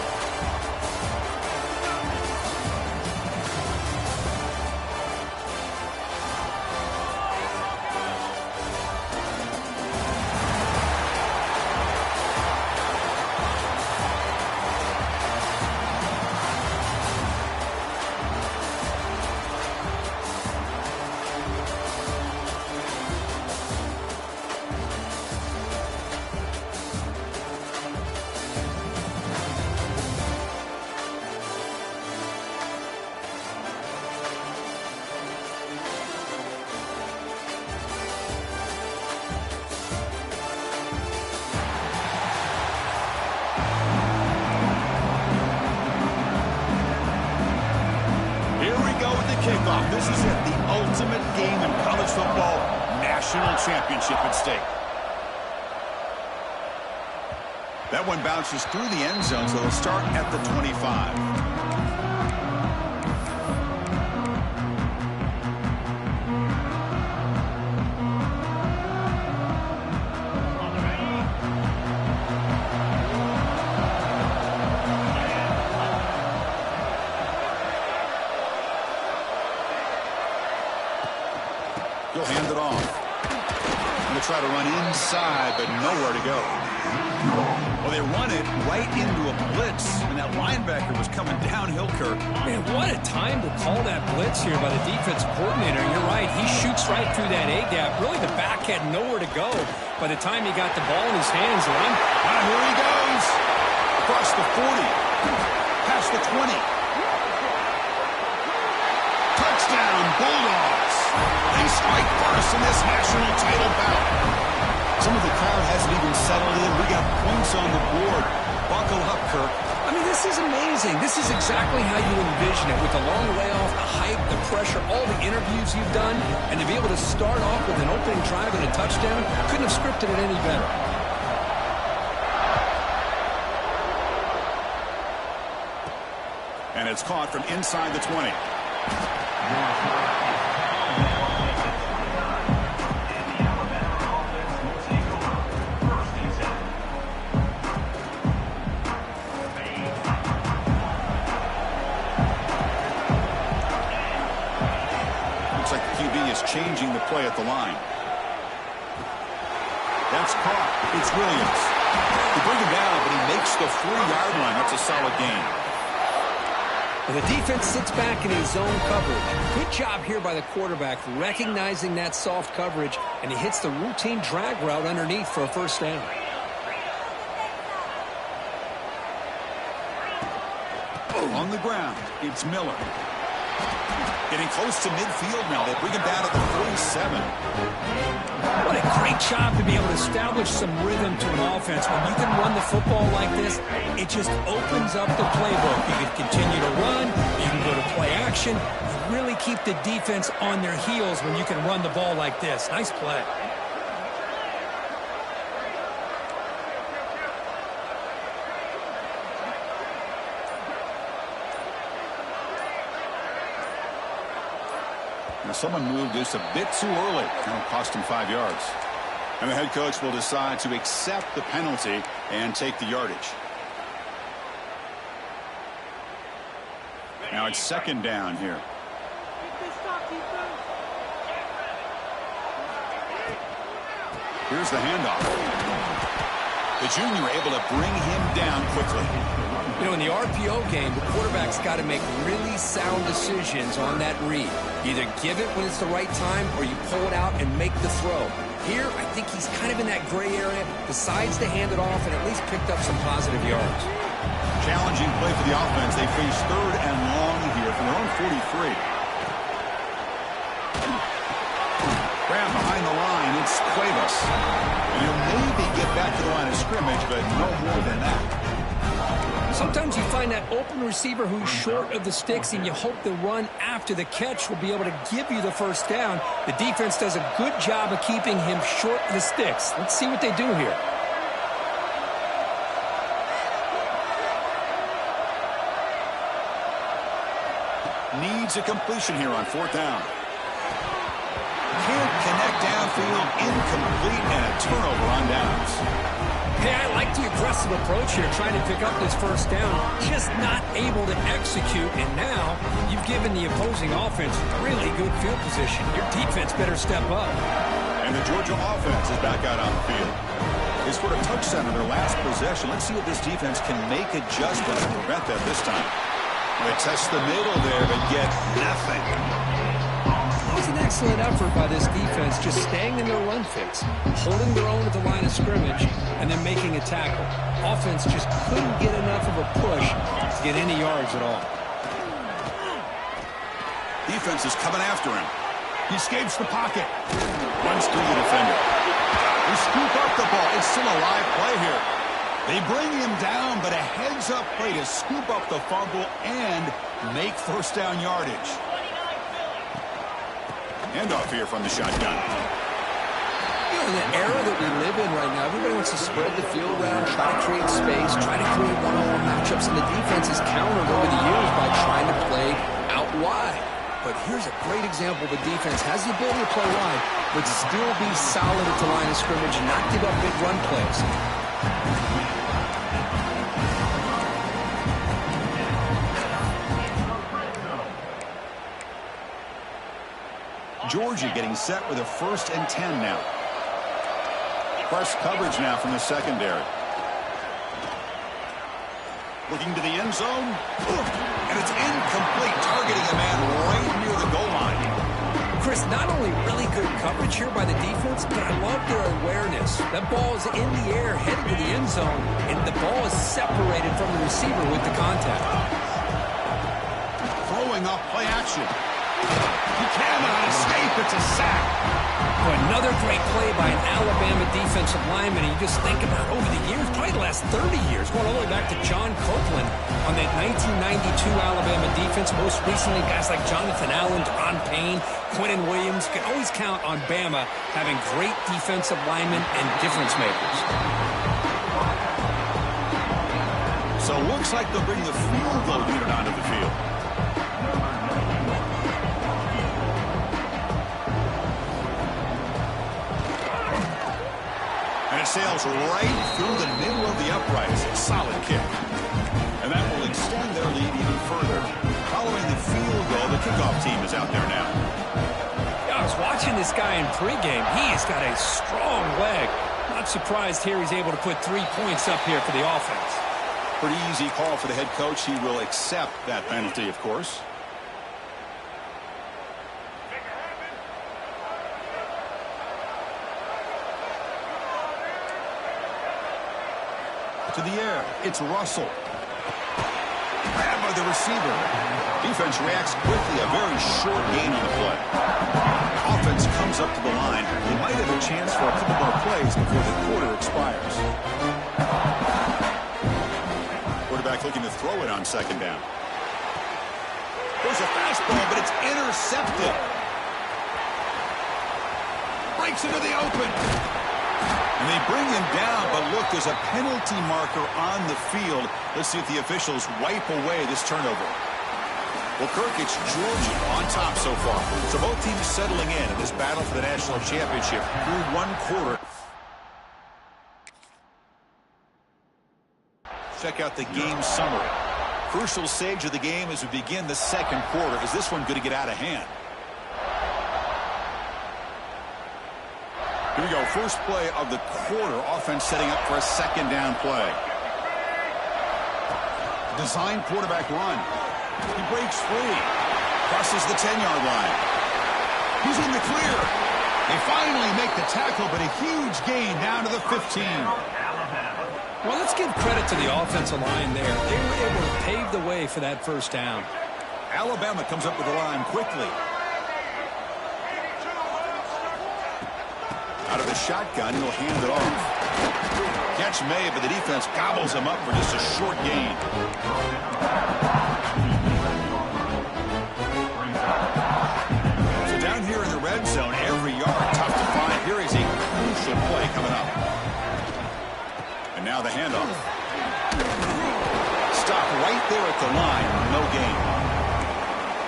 Kickoff. This is it, the ultimate game in college football, national championship at stake. That one bounces through the end zone, so they'll start at the 25. He'll hand it off. Going to try to run inside, but nowhere to go. Well, they run it right into a blitz, and that linebacker was coming downhill, Kirk. Man, what a time to call that blitz here by the defense coordinator. You're right, he shoots right through that A-gap. Really, the back had nowhere to go by the time he got the ball in his hands. And here he goes. Across the 40. Past the 20. Touchdown, Bulldogs. They strike first in this national title bout. Some of the crowd hasn't even settled in. We got points on the board. Buckle up, Kirk. I mean, this is amazing. This is exactly how you envision it, with the long layoff, the hype, the pressure, all the interviews you've done, and to be able to start off with an opening drive and a touchdown, couldn't have scripted it any better. And it's caught from inside the 20. Looks like the QB is changing the play at the line. That's caught. It's Williams. They bring him down, but he makes the 3-yard line. That's a solid gain. And the defense sits back in his zone coverage. Good job here by the quarterback, recognizing that soft coverage, and he hits the routine drag route underneath for a first down. On the ground, it's Miller. Getting close to midfield now. They bring him down at the 47. What a great job to be able to establish some rhythm to an offense. When you can run the football like this, it just opens up the playbook. You can continue to run. You can go to play action. You really keep the defense on their heels when you can run the ball like this. Nice play. Now someone moved this a bit too early. That'll cost him 5 yards. And the head coach will decide to accept the penalty and take the yardage. Now it's second down here. Here's the handoff. The junior able to bring him down quickly. You know, in the RPO game, the quarterback's got to make really sound decisions on that read. Either give it when it's the right time or you pull it out and make the throw. Here, I think he's kind of in that gray area, decides to hand it off and at least picked up some positive yards. Challenging play for the offense. They face third and long here from their own 43. Grab behind the line. It's Cuevas. And he'll maybe get back to the line of scrimmage, but no more than that. This Sometimes you find that open receiver who's short of the sticks, and you hope the run after the catch will be able to give you the first down. The defense does a good job of keeping him short of the sticks. Let's see what they do here. Needs a completion here on 4th down. Can't connect downfield, incomplete, and a turnover on downs. Hey, I like the aggressive approach here, trying to pick up this first down, just not able to execute, and now you've given the opposing offense really good field position. Your defense better step up. And the Georgia offense is back out on the field. They scored a touchdown in their last possession. Let's see if this defense can make adjustments to prevent that this time. They test the middle there, but get nothing. It was an excellent effort by this defense, just staying in their run fix, holding their own at the line of scrimmage, and then making a tackle. Offense just couldn't get enough of a push to get any yards at all. Defense is coming after him. He escapes the pocket. Runs through the defender. They scoop up the ball. It's still a live play here. They bring him down, but a heads-up play to scoop up the fumble and make first down yardage. Handoff here from the shotgun. You know, in the era that we live in right now, everybody wants to spread the field around, try to create space, try to create one-on-one matchups, and the defense is countered over the years by trying to play out wide. But here's a great example. The defense has the ability to play wide, but still be solid at the line of scrimmage and not give up big run plays. Georgia getting set with a 1st and 10 now. Press coverage now from the secondary. Looking to the end zone. And it's incomplete, targeting a man right near the goal line. Chris, not only really good coverage here by the defense, but I love their awareness. That ball is in the air, headed to the end zone, and the ball is separated from the receiver with the contact. Throwing off play action. He cannot escape. It's a sack. Another great play by an Alabama defensive lineman. And you just think about over the years, probably the last 30 years, going all the way back to John Copeland on that 1992 Alabama defense. Most recently, guys like Jonathan Allen, Deron Payne, Quentin Williams. You can always count on Bama having great defensive linemen and difference makers. So it looks like they'll bring the field goal unit onto the field. And it sails right through the middle of the uprights. Solid kick. And that will extend their lead even further. Following the field goal, the kickoff team is out there now. I was watching this guy in pregame. He's got a strong leg. Not surprised here he's able to put 3 points up here for the offense. Pretty easy call for the head coach. He will accept that penalty, of course. To the air, it's Russell. Grabbed by the receiver. Defense reacts quickly, a very short gain on the play. Offense comes up to the line. They might have a chance for a couple more plays before the quarter expires. Quarterback looking to throw it on 2nd down. There's a fastball, but it's intercepted. Breaks into the open. And they bring him down, but look, there's a penalty marker on the field. Let's see if the officials wipe away this turnover. Well, Kirk, it's Georgia on top so far. So both teams settling in this battle for the national championship through 1 quarter. Check out the game summary. Crucial stage of the game as we begin the 2nd quarter. Is this one going to get out of hand? Here we go. First play of the quarter. Offense setting up for a 2nd down play. Design quarterback run. He breaks free. Crosses the 10-yard line. He's in the clear. They finally make the tackle, but a huge gain down to the 15. Well, let's give credit to the offensive line there. They were able to pave the way for that first down. Alabama comes up with the line quickly. Out of the shotgun. He'll hand it off. Catch made, but the defense gobbles him up for just a short gain. So down here in the red zone, every yard tough to find. Here is a crucial play coming up. And now the handoff. Stop right there at the line. No gain.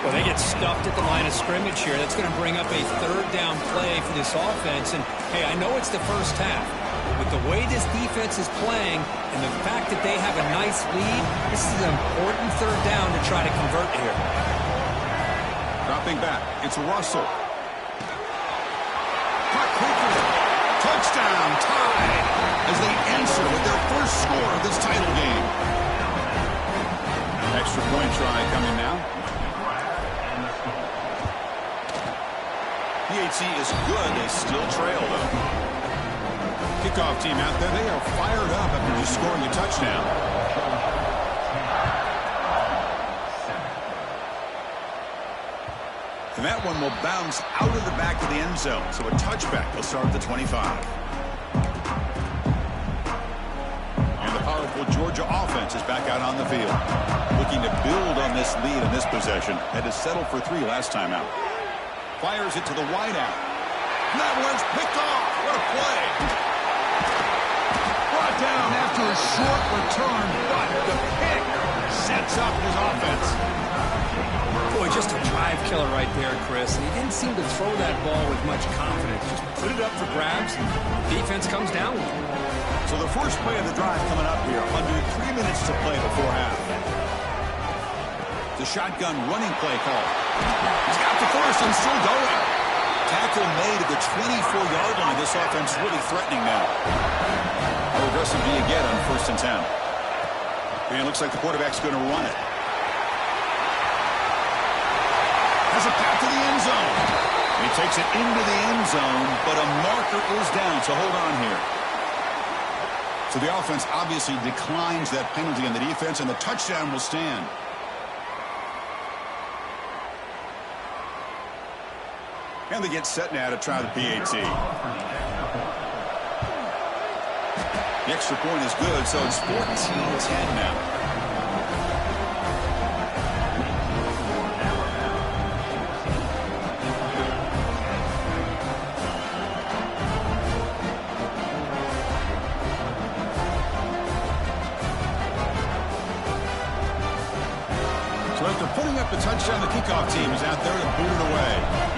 Well, they get stuffed at the line of scrimmage here. That's going to bring up a third down play for this offense. And, hey, I know it's the first half. With the way this defense is playing and the fact that they have a nice lead, this is an important third down to try to convert here. Dropping back. It's Russell. Touchdown, tied, as they answer with their first score of this title game. Extra point try coming now. PAT is good. They still trail, though. Kickoff team out there. They are fired up after just scoring a touchdown. And that one will bounce out of the back of the end zone. So a touchback will start at the 25. And the powerful Georgia offense is back out on the field. Looking to build on this lead in this possession. Had to settle for 3 last time out. Fires it to the wideout. That one's picked off. What a play. Brought down after a short return, but the pick sets up his offense. Boy, just a drive killer right there, Chris. And he didn't seem to throw that ball with much confidence. Just put it up for grabs, and defense comes down with it. So the first play of the drive coming up here. Under 3 minutes to play before half. The shotgun running play call. He's got the first and still going. Tackle made at the 24-yard line. This offense really threatening now. How aggressive do you get on 1st and 10? And it looks like the quarterback's going to run it. Has a path to the end zone. He takes it into the end zone, but a marker is down, so hold on here. So the offense obviously declines that penalty on the defense, and the touchdown will stand. And they get set now to try the PAT. The extra point is good, so it's 14-10 now. So after putting up the touchdown, the kickoff team is out there to boot it away.